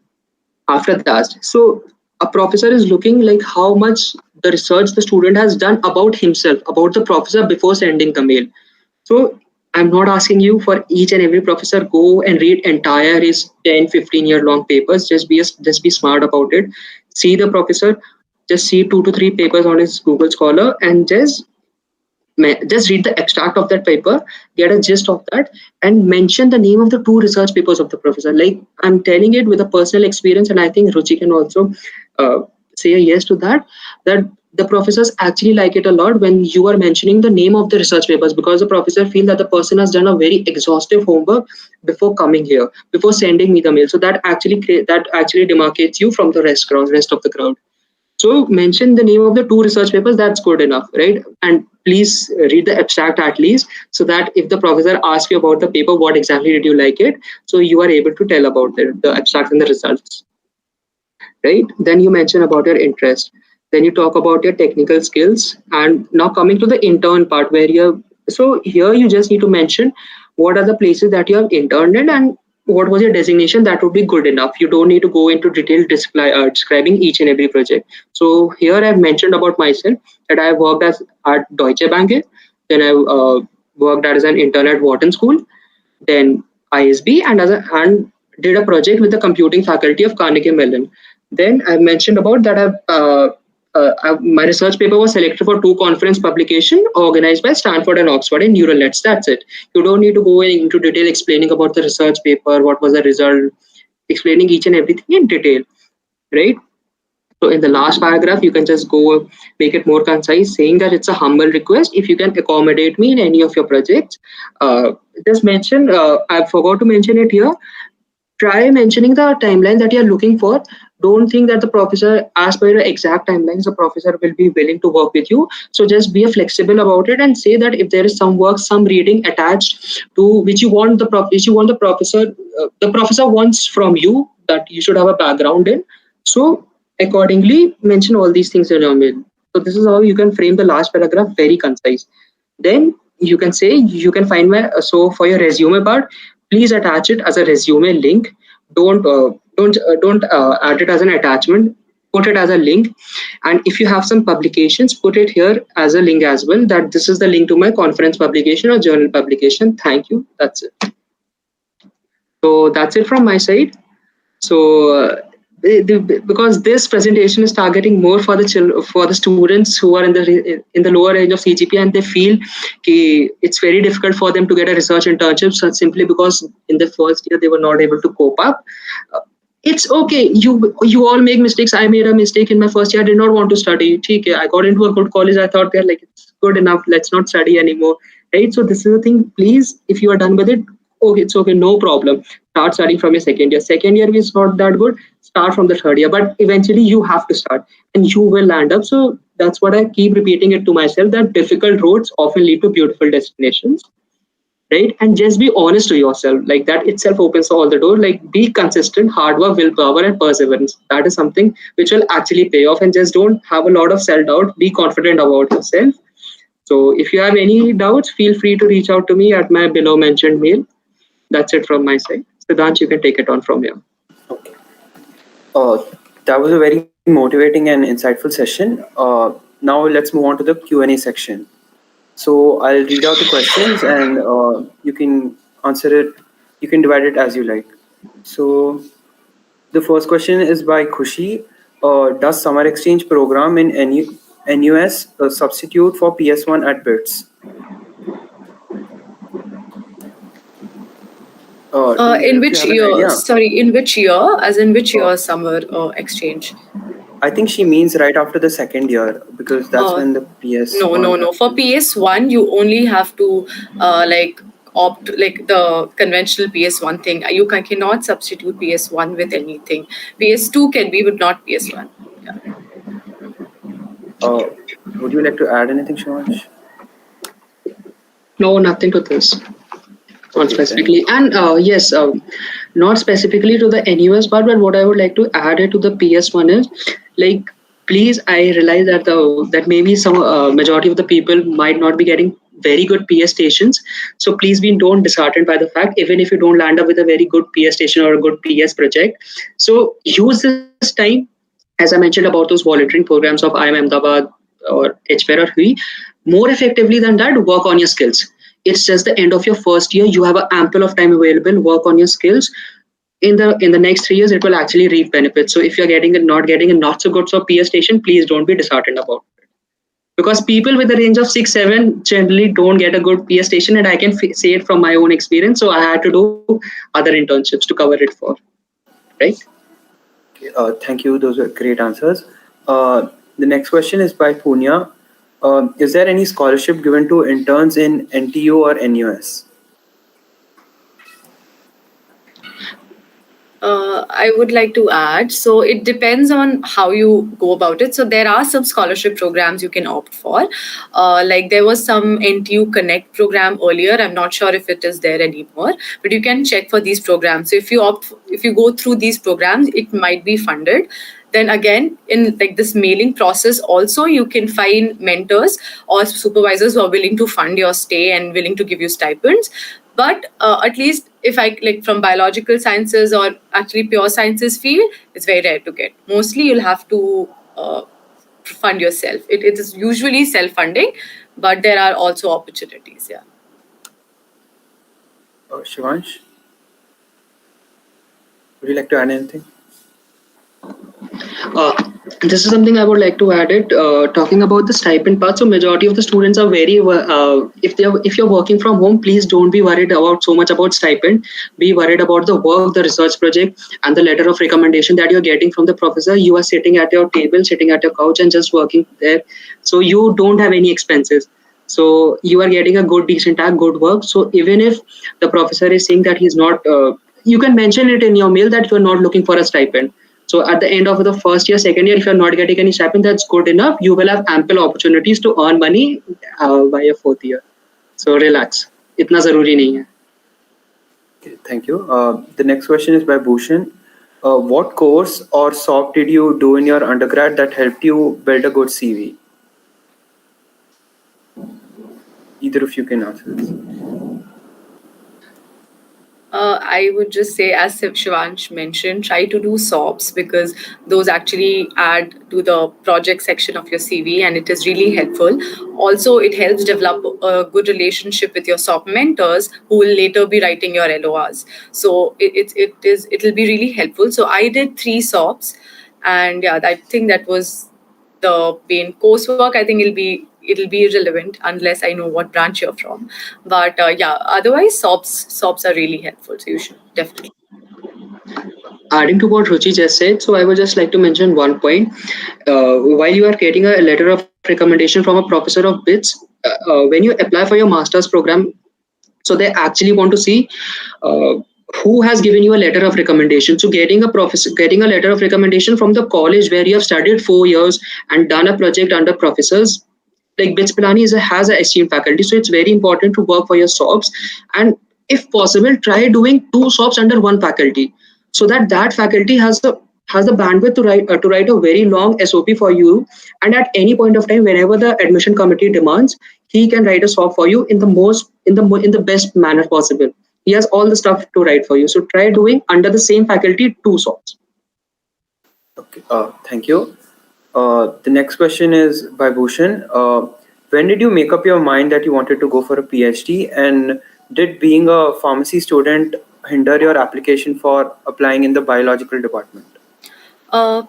After that, so a professor is looking like how much the research the student has done about himself, about the professor, before sending the mail. So I'm not asking you for each and every professor go and read entire his 10-15 year long papers. Just be smart about it. See the professor, just see 2 to 3 papers on his Google Scholar, and just read the extract of that paper, get a gist of that, and mention the name of the 2 research papers of the professor. Like, I'm telling it with a personal experience, and I think Ruchi can also uh, say a yes to that. That the professors actually like it a lot when you are mentioning the name of the research papers, because the professor feel that the person has done a very exhaustive homework before coming here, before sending me the mail. So that actually demarcates you from the rest of the crowd. So mention the name of the 2 research papers, that's good enough, right? And please read the abstract at least, so that if the professor asks you about the paper, what exactly did you like it? So you are able to tell about the abstract and the results, right? Then you mention about your interest. Then you talk about your technical skills. And now coming to the intern part, where so here you just need to mention what are the places that you have interned in, and what was your designation. That would be good enough. You don't need to go into detail describing each and every project. So here I've mentioned about myself that I worked as at Deutsche Bank. Then I worked as an intern at Wharton School, then ISB, and did a project with the computing faculty of Carnegie Mellon. Then I mentioned about that my research paper was selected for 2 conference publication organized by Stanford and Oxford in neural nets. That's it. You don't need to go into detail explaining about the research paper, what was the result, explaining each and everything in detail, right? So in the last paragraph, you can just go make it more concise, saying that it's a humble request if you can accommodate me in any of your projects. Just mention, I forgot to mention it here. Try mentioning the timeline that you're looking for. Don't think that the professor, as per your exact timelines, the professor will be willing to work with you. So just be flexible about it, and say that if there is some work, some reading attached to which you want the professor wants from you, that you should have a background in. So accordingly, mention all these things in your mail. So this is how you can frame the last paragraph very concise. Then you can say, you can find so for your resume part, please attach it as a resume link. Don't add it as an attachment. Put it as a link. And if you have some publications, put it here as a link as well, that this is the link to my conference publication or journal publication. Thank you. That's it. So that's it from my side. So because this presentation is targeting more for the students who are in the lower range of CGP, and they feel it's very difficult for them to get a research internship, so simply because in the first year they were not able to cope up. It's okay. You all make mistakes. I made a mistake in my first year. I did not want to study. Okay, I got into a good college. I thought they're like, it's good enough. Let's not study anymore. Right. So this is the thing. Please, if you are done with it, okay, it's okay. No problem. Start studying from your second year. Second year is not that good. Start from the third year. But eventually you have to start, and you will land up. So that's what I keep repeating it to myself, that difficult roads often lead to beautiful destinations. Right? And just be honest to yourself. Like, that itself opens all the door. Like, be consistent, hard work, willpower, and perseverance. That is something which will actually pay off. And just don't have a lot of self-doubt. Be confident about yourself. So if you have any doubts, feel free to reach out to me at my below mentioned mail. That's it from my side. Siddhant, you can take it on from here. Okay. That was a very motivating and insightful session. Now let's move on to the Q&A section. So I'll read out the questions, and you can answer it. You can divide it as you like. So the first question is by Khushi. Does summer exchange program in NUS substitute for PS1 at BITS? In which have an idea? year? Sorry, in which year? As in which year summer exchange? I think she means right after the second year, because that's Uh, when the PS. No. For PS1, you only have to like opt like the conventional PS1 thing. You cannot substitute PS1 with anything. PS2 can be, but not PS1. Yeah. Would you like to add anything, Shivansh? No, nothing to this. Not Okay, then. specifically. And yes, not specifically to the NUS part, but what I would like to add it to the PS1 is like, please, I realize that that maybe some majority of the people might not be getting very good PS stations. So please be don't disheartened by the fact, even if you don't land up with a very good PS station or a good PS project. So use this time, as I mentioned about those volunteering programs of IIM Ahmedabad or HPR or HUI, more effectively than that, work on your skills. It's just the end of your first year. You have an ample of time available. Work on your skills. In the next 3 years, it will actually reap benefits. So if you're getting a not so good so PS station, please don't be disheartened about it. Because people with a range of 6-7 generally don't get a good PS station, and I can say it from my own experience. So I had to do other internships to cover it for. Right. Okay, thank you. Those were great answers. The next question is by Punya. Is there any scholarship given to interns in NTU or NUS? I would like to add, so it depends on how you go about it. So there are some scholarship programs you can opt for. Like there was some NTU Connect program earlier. I'm not sure if it is there anymore, but you can check for these programs. So if you go through these programs, it might be funded. Then again, in like this mailing process, also you can find mentors or supervisors who are willing to fund your stay and willing to give you stipends. But at least if I like from biological sciences or actually pure sciences field, it's very rare to get. Mostly you'll have to fund yourself. It is usually self-funding, but there are also opportunities. Yeah. Shivansh, would you like to add anything? This is something I would like to add it. Talking about the stipend part, so majority of the students are very if you're working from home, please don't be worried about so much about stipend. Be worried about the work, the research project, and the letter of recommendation that you're getting from the professor. You are sitting at your table, sitting at your couch, and just working there. So you don't have any expenses. So you are getting a good, decent tag, good work. So even if the professor is saying that he's not, you can mention it in your mail that you're not looking for a stipend. So at the end of the first year, second year, if you're not getting any stipend, that's good enough. You will have ample opportunities to earn money by your fourth year. So relax. Itna zaruri nahi hai. Okay, thank you. The next question is by Bhushan. What course or SOP did you do in your undergrad that helped you build a good CV? Either of you can answer this. I would just say, as Shivansh mentioned, try to do SOPs because those actually add to the project section of your CV and it is really helpful. Also, it helps develop a good relationship with your SOP mentors who will later be writing your LORs. So it'll be really helpful. So I did 3 SOPs, and yeah, I think that was the main coursework. I think it'll be irrelevant unless I know what branch you're from. But yeah, otherwise SOPs are really helpful. So you should definitely. Adding to what Ruchi just said, so I would just like to mention one point. While you are getting a letter of recommendation from a professor of BITS, when you apply for your master's program, so they actually want to see who has given you a letter of recommendation. So getting a letter of recommendation from the college where you have studied 4 years and done a project under professors like BITS Pilani has an esteemed faculty, so it's very important to work for your SOPs, and if possible, try doing 2 SOPs under one faculty, so that faculty has the bandwidth to write a very long SOP for you, and at any point of time, whenever the admission committee demands, he can write a SOP for you in the best manner possible. He has all the stuff to write for you. So try doing under the same faculty 2 SOPs. Okay, thank you. The next question is by Bhushan. When did you make up your mind that you wanted to go for a PhD, and did being a pharmacy student hinder your application for applying in the biological department?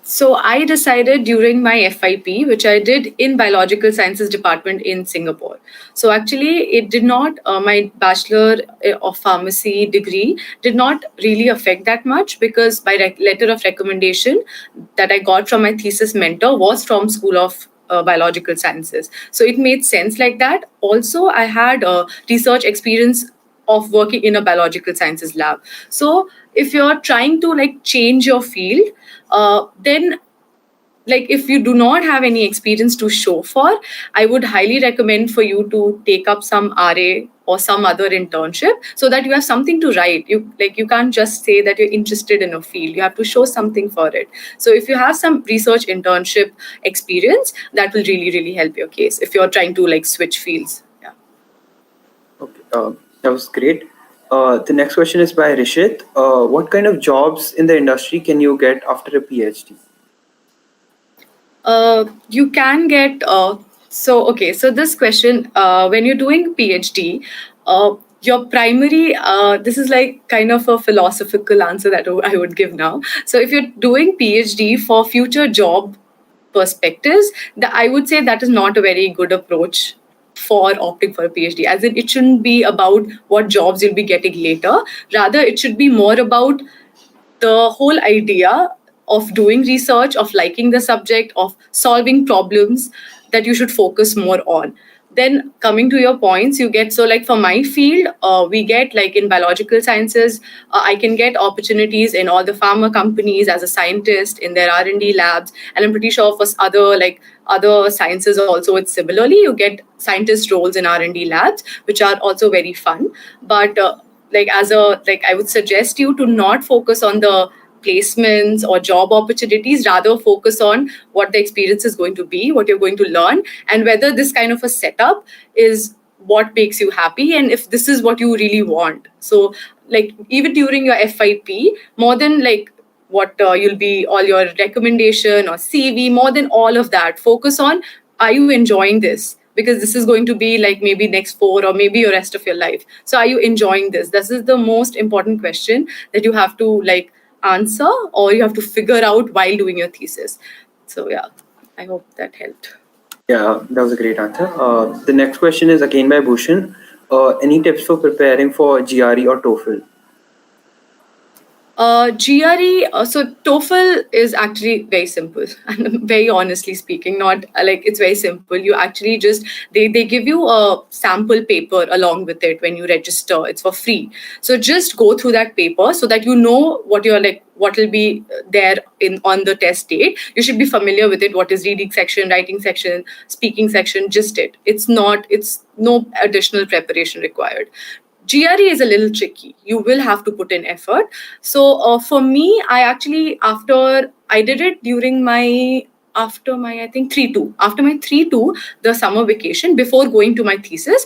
So I decided during my FIP, which I did in biological sciences department in Singapore. So actually, it did not. My bachelor of pharmacy degree did not really affect that much because my letter of recommendation that I got from my thesis mentor was from School of Biological Sciences. So it made sense like that. Also, I had research experience of working in a biological sciences lab. So if you're trying to like change your field, then like if you do not have any experience to show for, I would highly recommend for you to take up some RA or some other internship so that you have something to write. You can't just say that you're interested in a field. You have to show something for it. So if you have some research internship experience, that will really, really help your case if you're trying to like switch fields. Yeah. Okay, that was great. The next question is by Rishit. What kind of jobs in the industry can you get after a PhD? You can get so this question, when you're doing PhD, your primary this is like kind of a philosophical answer that I would give now. So if you're doing PhD for future job perspectives, I would say that is not a very good approach for opting for a PhD. As in, it shouldn't be about what jobs you'll be getting later. Rather, it should be more about the whole idea of doing research, of liking the subject, of solving problems that you should focus more on. Then coming to your points, you get, so like for my field, we get like in biological sciences, I can get opportunities in all the pharma companies as a scientist in their R&D labs, and I'm pretty sure for other sciences also it's similarly. You get scientist roles in R&D labs, which are also very fun. But I would suggest you to not focus on the placements or job opportunities, rather focus on what the experience is going to be, what you're going to learn, and whether this kind of a setup is what makes you happy and if this is what you really want. So like even during your FIP, more than like what you'll be all your recommendation or CV, more than all of that, focus on, are you enjoying this? Because this is going to be like maybe next 4 or maybe your rest of your life. So are you enjoying this? This is the most important question that you have to like answer, or you have to figure out while doing your thesis. So yeah, I hope that helped. Yeah, that was a great answer. The next question is again by Bhushan. Any tips for preparing for GRE or TOEFL? GRE, so TOEFL is actually very simple. And very honestly speaking, not like it's very simple. You actually just, they give you a sample paper along with it when you register. It's for free. So just go through that paper so that you know what you're like, what will be there in on the test date. You should be familiar with it. What is reading section, writing section, speaking section, just it. It's no additional preparation required. GRE is a little tricky. You will have to put in effort. So for me, I actually, after I did it during my after my I think 3-2 after my 3-2 the summer vacation before going to my thesis,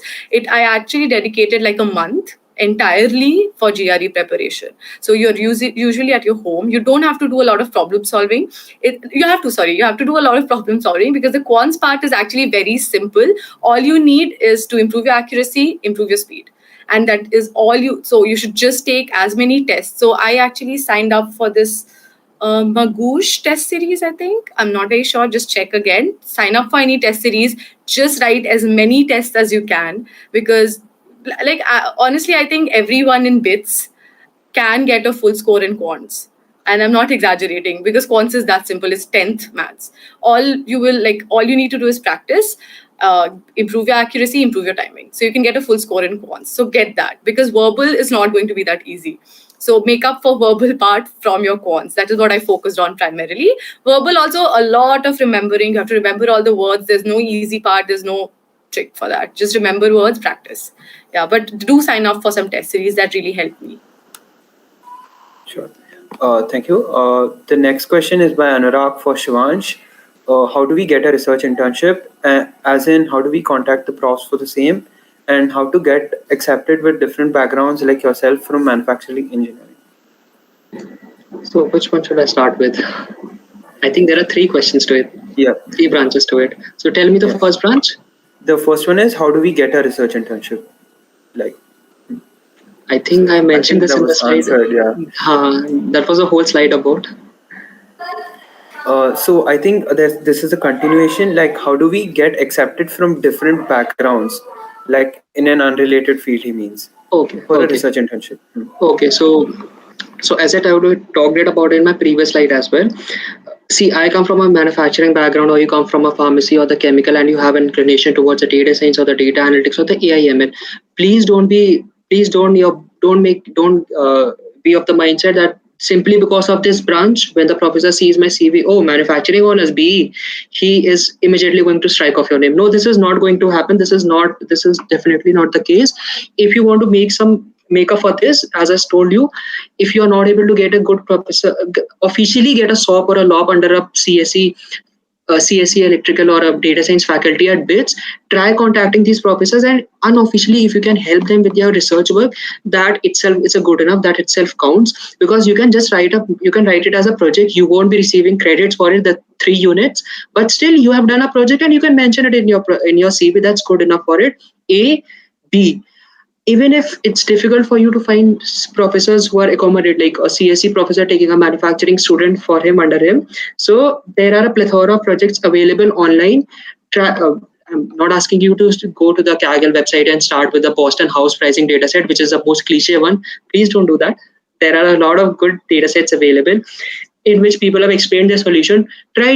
I actually dedicated like a month entirely for GRE preparation. So you're usually at your home. You don't have to do a lot of problem solving. You have to do a lot of problem solving because the quants part is actually very simple. All you need is to improve your accuracy, improve your speed, and that is all you. So you should just take as many tests. So I actually signed up for this Magoosh test series, I think. I'm not very sure. Just check again. Sign up for any test series. Just write as many tests as you can, because honestly, I think everyone in bits can get a full score in quants. And I'm not exaggerating, because quants is that simple. It's 10th maths. All you need to do is practice, improve your accuracy, improve your timing. So you can get a full score in quants. So get that, because verbal is not going to be that easy. So make up for verbal part from your quants. That is what I focused on primarily. Verbal also a lot of remembering. You have to remember all the words. There's no easy part. There's no trick for that. Just remember words, practice. Yeah, but do sign up for some test series. That really helped me. Sure. Thank you. The next question is by Anurag for Shivansh. How do we get a research internship? As in, how do we contact the profs for the same? And how to get accepted with different backgrounds like yourself from manufacturing engineering? So which one should I start with? I think there are 3 questions to it. Yeah. 3 branches to it. So tell me the first branch. The first one is, how do we get a research internship? Like, I think I mentioned this in the slide. Answered, yeah. That was a whole slide about. So I think this is a continuation. Like, how do we get accepted from different backgrounds, like in an unrelated field? He means Okay, for a okay, research internship. okay. So as I talked it about in my previous slide as well. See, I come from a manufacturing background, or you come from a pharmacy or the chemical, and you have an inclination towards the data science or the data analytics or the AI/ML. Please don't be, please don't your don't be of the mindset that simply because of this branch, when the professor sees my CV, oh, manufacturing honors BE, he is immediately going to strike off your name. No, this is not going to happen. This is not. This is definitely not the case. If you want to make some make up for this, as I told you, if you are not able to get a good professor, officially get a SOP or a LOP under a CSE, CSE electrical or a data science faculty at BITS, try contacting these professors, and unofficially, if you can help them with their research work, that itself is a good enough, that itself counts, because you can just you can write it as a project, you won't be receiving credits for it, the 3 units, but still you have done a project and you can mention it in your CV, that's good enough for it. A, B, even if it's difficult for you to find professors who are accommodate, like a CSE professor taking a manufacturing student for him under him, so there are a plethora of projects available online. I'm not asking you to go to the Kaggle website and start with the Boston house pricing dataset, which is the most cliche one. Please don't do that. There are a lot of good datasets available in which people have explained their solution. Try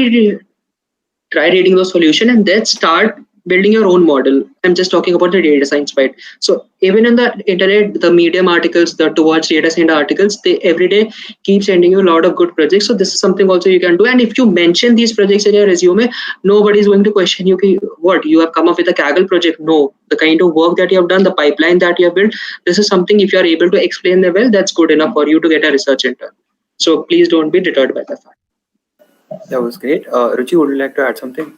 reading those solution and then start building your own model. I'm just talking about the data science part. So even in the internet, the medium articles, the towards data science articles, they every day keep sending you a lot of good projects. So this is something also you can do, and if you mention these projects in your resume, nobody is going to question you, what you have come up with a Kaggle project. No, the kind of work that you have done, the pipeline that you have built, this is something, if you are able to explain them well, that's good enough for you to get a research intern. So please don't be deterred by the fact. That was great. Ruchi, would you like to add something?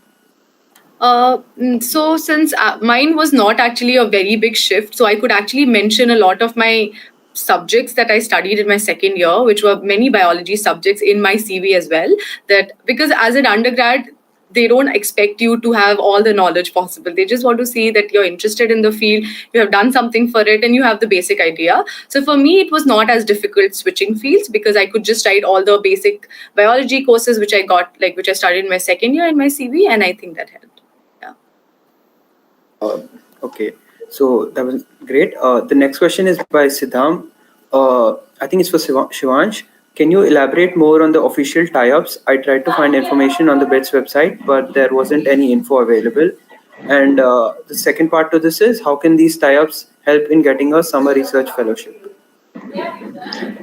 So since mine was not actually a very big shift, so I could actually mention a lot of my subjects that I studied in my second year, which were many biology subjects in my CV as well. That because as an undergrad, they don't expect you to have all the knowledge possible. They just want to see that you're interested in the field, you have done something for it, and you have the basic idea. So for me, it was not as difficult switching fields because I could just write all the basic biology courses which I got, like which I studied in my second year in my CV, and I think that helped. Okay, so that was great. The next question is by Siddham. I think it's for Shivansh. Can you elaborate more on the official tie-ups? I tried to find information on the BITS website, but there wasn't any info available. And the second part to this is, how can these tie-ups help in getting a summer research fellowship?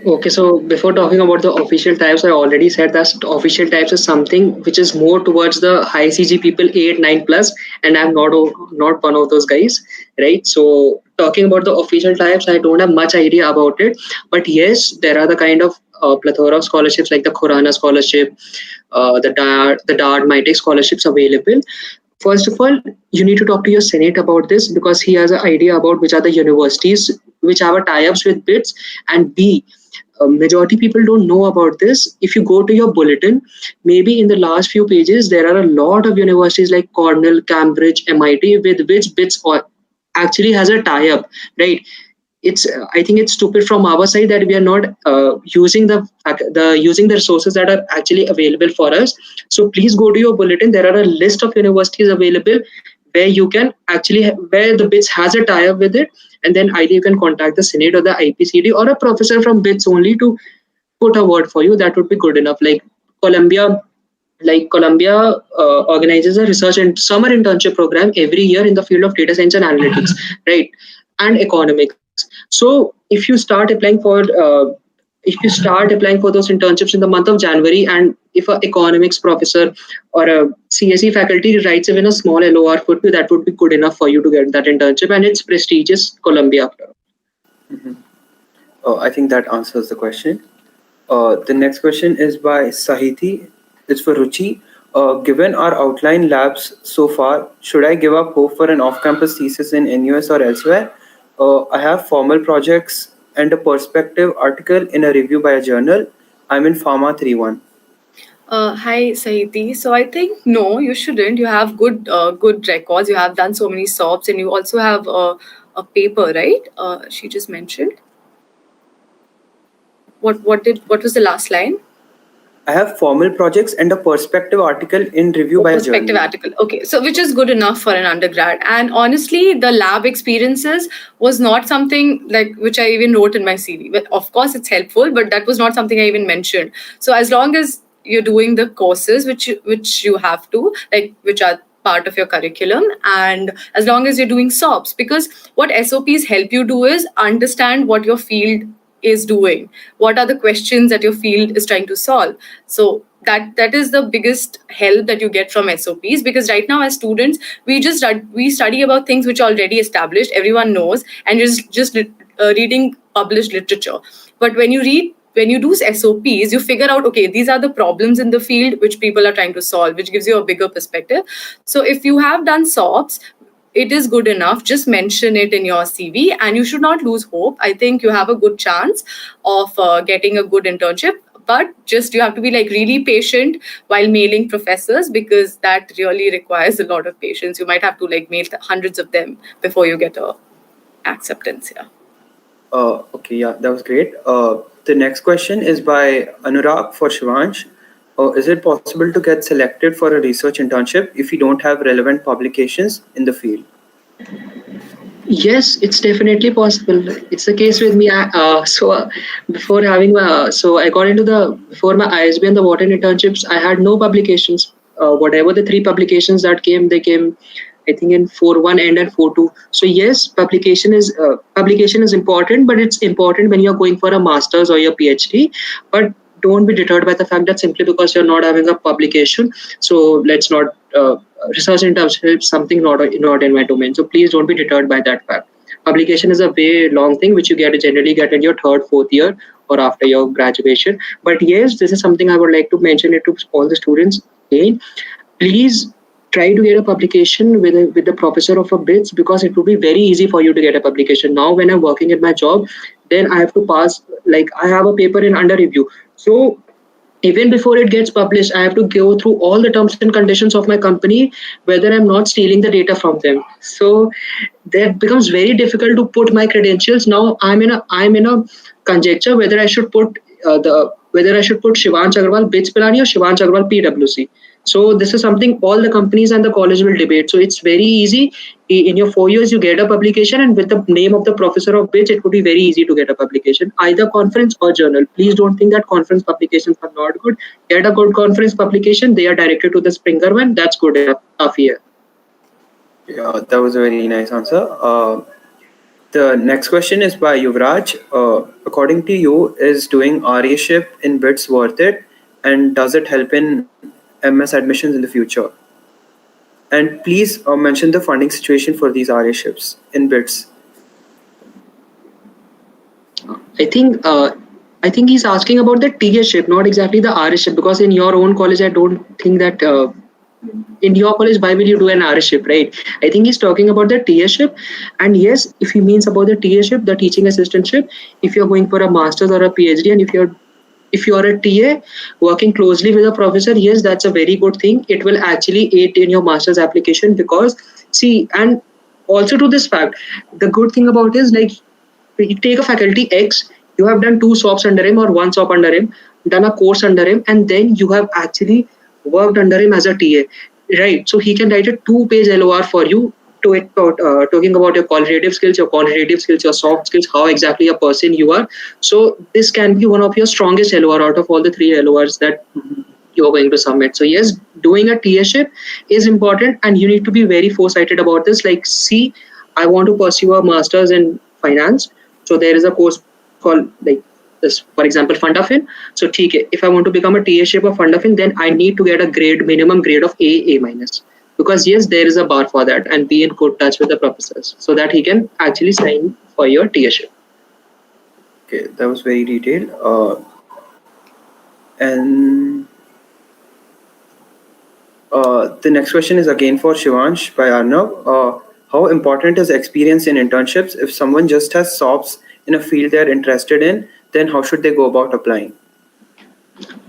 Okay, so before talking about the official types, I already said that official types is something which is more towards the high CG people, 8, 9 plus, and I'm not one of those guys, right? So talking about the official types, I don't have much idea about it, but yes, there are the kind of plethora of scholarships like the Khurana scholarship, the DART, MITEC scholarships available. First of all, you need to talk to your senate about this, because he has an idea about which are the universities which have a tie-ups with BITS. And B, majority people don't know about this. If you go to your bulletin, maybe in the last few pages, there are a lot of universities like Cornell, Cambridge, MIT, with which BITS actually has a tie-up, right? It's I think it's stupid from our side that we are not using the resources that are actually available for us. So please go to your bulletin. There are a list of universities available where you can actually where the BITS has a tie-up with it, and then either you can contact the Senate or the IPCD or a professor from BITS only to put a word for you. That would be good enough. Columbia Columbia organizes a research and summer internship program every year in the field of data science and analytics, right, and economics. So if you start applying for those internships in the month of January, and if an economics professor or a CSE faculty writes even a small LOR for you, that would be good enough for you to get that internship, and it's prestigious Columbia. I think that answers the question. The next question is by Sahiti. It's for Ruchi. Given our outline labs so far, should I give up hope for an off-campus thesis in NUS or elsewhere? I have formal projects and a perspective article in a review by a journal. I'm in Pharma 3-1. Hi, Sahiti. So I think no, you shouldn't. You have good records. You have done so many SOPs, and you also have a paper, right? She just mentioned. What was the last line? I have formal projects and a perspective article in review by a Perspective journal. article. Okay, so which is good enough for an undergrad. And honestly, the lab experiences was not something like which I even wrote in my CV. But of course, it's helpful, but that was not something I even mentioned. So as long as you're doing the courses which you have to, like which are part of your curriculum, and as long as you're doing SOPs, because what SOPs help you do is understand what your field is doing, what are the questions that your field is trying to solve. So that is the biggest help that you get from SOPs, because right now as students we study about things which are already established, everyone knows, and you're just reading published literature. But when you do SOPs, you figure out, okay, these are the problems in the field which people are trying to solve, which gives you a bigger perspective. So if you have done SOPs, it is good enough. Just mention it in your CV, and you should not lose hope. I think you have a good chance of getting a good internship. But just you have to be like really patient while mailing professors, because that really requires a lot of patience. You might have to like mail hundreds of them before you get a acceptance. Yeah. Okay, yeah, that was great. The next question is by Anurag for Shivansh. Is it possible to get selected for a research internship if you don't have relevant publications in the field? Yes, it's definitely possible. It's the case with me. Before having I got into before my ISB and the water internships, I had no publications. Whatever the three publications that came, they came, I think, in 4.1 and 4.2. So yes, publication is important, but it's important when you're going for a master's or your PhD. But don't be deterred by the fact that simply because you're not having a publication, so let's not research internship something not in my domain. So please don't be deterred by that fact. Publication is a way long thing which you generally get in your third, fourth year or after your graduation. But yes, this is something I would like to mention it to all the students again. Please try to get a publication with the professor of a BITS, because it will be very easy for you to get a publication. Now when I'm working at my job, then I have to pass, like I have a paper in under review. So even before it gets published, I have to go through all the terms and conditions of my company, whether I'm not stealing the data from them. So that becomes very difficult to put my credentials. Now I'm in a conjecture whether I should put Shivansh Agarwal BITS Pilani or Shivansh Agarwal PwC. So this is something all the companies and the college will debate. So it's very easy. In your 4 years, you get a publication, and with the name of the professor of BITS, it would be very easy to get a publication, either conference or journal. Please don't think that conference publications are not good. Get a good conference publication. They are directed to the Springer one. That's good enough here. Yeah, that was a very nice answer. The next question is by Yuvraj. According to you, is doing RA-ship in BITS worth it? And does it help in MS admissions in the future? And please mention the funding situation for these RA-ships in BITS. I think he's asking about the TA ship, not exactly the RA ship, because in your own college, I don't think that in your college, why will you do an RA ship, right? I think he's talking about the TA ship. And yes, if he means about the TA ship, the teaching assistantship, if you're going for a master's or a PhD, and if you're a TA working closely with a professor, yes, that's a very good thing. It will actually aid in your master's application, because see, and also to this fact, the good thing about is, like, you take a faculty X, you have done 2 SOPs under him or 1 SOP under him, done a course under him, and then you have actually worked under him as a TA, right? So he can write a 2-page LOR for you talking about your qualitative skills, your soft skills, how exactly a person you are. So this can be one of your strongest LOR out of all the 3 LORs that you're going to submit. So yes, doing a TA-ship is important, and you need to be very foresighted about this. Like, see, I want to pursue a master's in finance. So there is a course called, like, this, for example, Fundafin. So if I want to become a TA-ship of Fundafin, then I need to get a minimum grade of A minus. Because yes, there is a bar for that, and be in good touch with the professors so that he can actually sign for your TA-ship. Okay, that was very detailed. And the next question is again for Shivansh by Arnav. How important is experience in internships? If someone just has SOPs in a field they're interested in, then how should they go about applying?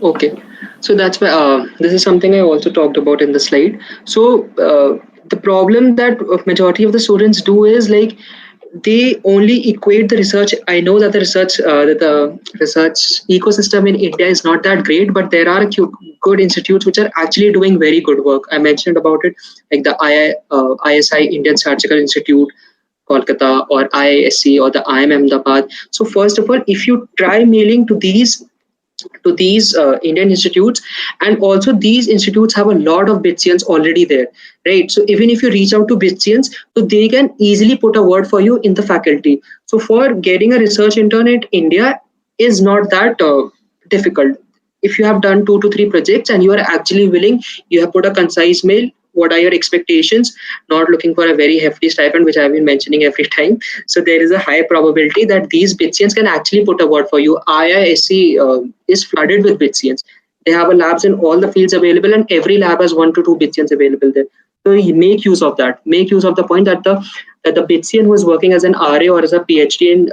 Okay, so that's why this is something I also talked about in the slide. So the problem that majority of the students do is, like, they only equate the research. I know that the research ecosystem in India is not that great, but there are a few good institutes which are actually doing very good work. I mentioned about it, like the ISI, Indian Surgical Institute, Kolkata, or IISc, or the IIM Ahmedabad. So first of all, if you try mailing to these Indian institutes, and also these institutes have a lot of Bitsians already there, right? So even if you reach out to Bitsians, so they can easily put a word for you in the faculty. So for getting a research intern in India is not that difficult. If you have done 2 to 3 projects and you are actually willing, you have put a concise mail, what are your expectations, not looking for a very hefty stipend, which I've been mentioning every time. So there is a high probability that these Bitsians can actually put a word for you. IISc is flooded with Bitsians. They have a labs in all the fields available, and every lab has 1 to 2 Bitsians available there. So you make use of that. Make use of the point that the Bitsian who is working as an RA or as a PhD in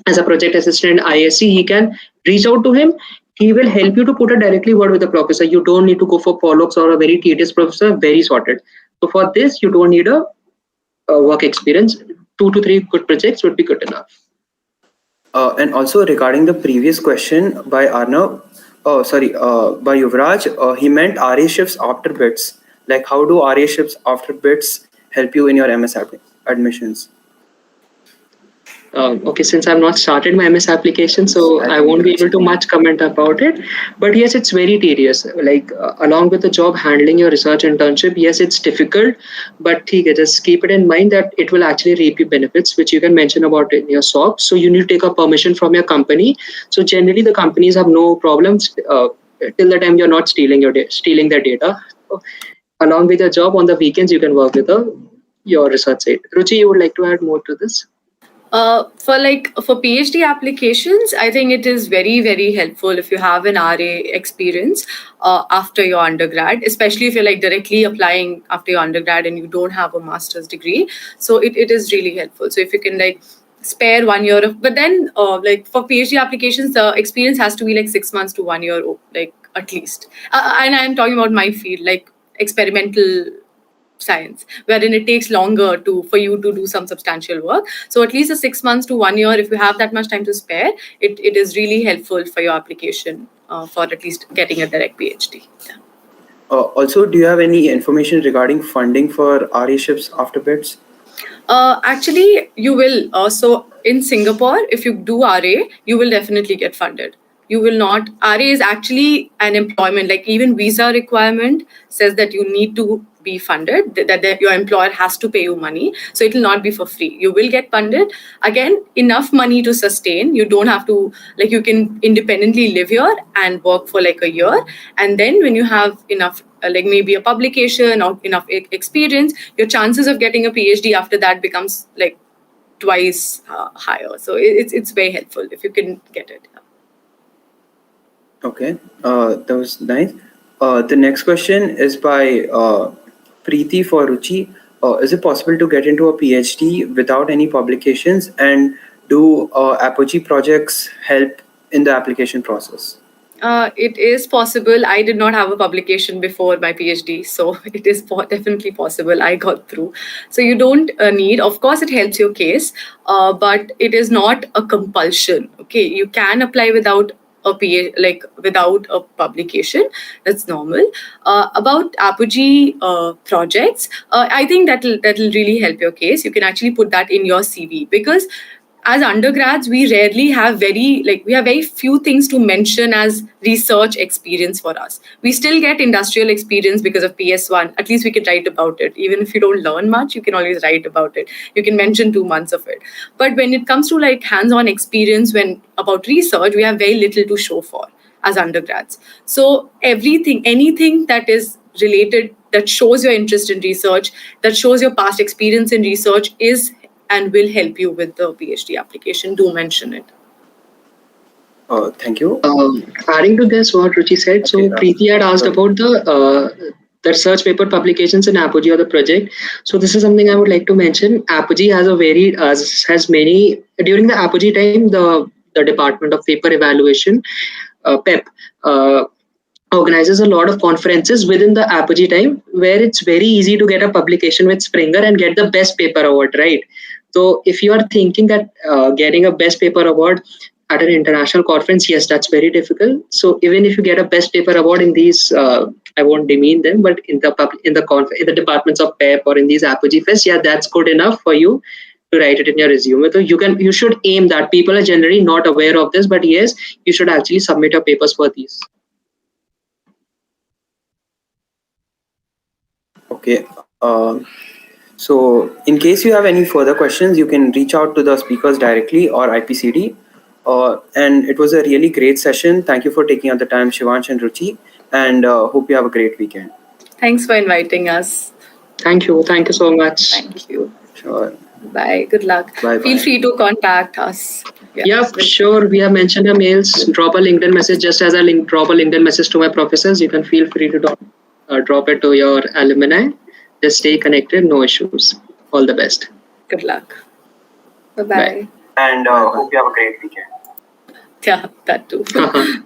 as a project assistant in ISC, he can reach out to him. He will help you to put a directly word with the professor. You don't need to go for follow-ups or a very tedious professor, very sorted. So for this, you don't need a work experience. 2 to 3 good projects would be good enough. And also regarding the previous question by Arnav, by Yuvraj, he meant RA shifts after bits. Like, how do RA shifts after bits help you in your MS admissions? Okay, since I've not started my MS application, so I won't be able to much comment about it. But yes, it's very tedious. Like along with the job, handling your research internship, yes, it's difficult. But just keep it in mind that it will actually reap you benefits, which you can mention about in your SOP. So you need to take a permission from your company. So generally, the companies have no problems till the time you're not stealing their data. So, along with your job on the weekends, you can work with your research site. Ruchi, you would like to add more to this? For PhD applications, I think it is very, very helpful if you have an RA experience after your undergrad, especially if you're like directly applying after your undergrad and you don't have a master's degree. So it is really helpful. So if you can like spare 1 year of, but then like for PhD applications, the experience has to be like 6 months to 1 year, like at least. And I'm talking about my field, like experimental science, wherein it takes longer for you to do some substantial work. So at least a 6 months to 1 year, if you have that much time to spare, it is really helpful for your application for at least getting a direct PhD. Yeah. Also, do you have any information regarding funding for RA shifts after bits? Actually, you will. So in Singapore, if you do RA, you will definitely get funded. You will not. RA is actually an employment, like even visa requirement says that you need to be funded, that your employer has to pay you money. So it will not be for free. You will get funded. Again, enough money to sustain. You don't have to, like you can independently live here and work for like a year. And then when you have enough, like maybe a publication or enough experience, your chances of getting a PhD after that becomes like twice higher. So it's very helpful if you can get it. Okay, that was nice. The next question is by Preeti for Ruchi. Is it possible to get into a PhD without any publications, and do apogee projects help in the application process? It is possible. I did not have a publication before my PhD, so it is definitely possible. I got through. So you don't need, of course, it helps your case, but it is not a compulsion. Okay, you can apply without without a publication. That's normal. About apogee projects, I think that'll really help your case. You can actually put that in your CV, because as undergrads, we rarely have we have very few things to mention as research experience for us. We still get industrial experience because of PS1. At least we can write about it. Even if you don't learn much, you can always write about it. You can mention 2 months of it. But when it comes to like hands-on experience about research, we have very little to show for as undergrads. So anything that is related, that shows your interest in research, that shows your past experience in research is and will help you with the PhD application. Do mention it. Thank you. Adding to this, what Ruchi said, so Preeti had asked about the research paper publications in Apogee or the project. So this is something I would like to mention. Apogee has has many, during the Apogee time, the Department of Paper Evaluation, PEP, organizes a lot of conferences within the Apogee time, where it's very easy to get a publication with Springer and get the best paper award, right? So if you are thinking that getting a best paper award at an international conference, yes, that's very difficult. So even if you get a best paper award in these, I won't demean them, but in the departments of PEP or in these Apogee Fest, yeah, that's good enough for you to write it in your resume. So you should aim that. People are generally not aware of this, but yes, you should actually submit your papers for these. Okay. So, in case you have any further questions, you can reach out to the speakers directly or IPCD. And it was a really great session. Thank you for taking out the time, Shivansh and Ruchi. And hope you have a great weekend. Thanks for inviting us. Thank you so much. Thank you. Sure. Bye. Good luck. Bye. Feel free to contact us. Yeah, sure. We have mentioned our mails. Drop a LinkedIn message, just as I drop a LinkedIn message to my professors. You can feel free to drop it to your alumni. Just stay connected. No issues. All the best. Good luck. Bye-bye. Bye. And hope you have a great weekend. Yeah, that too. Bye-bye.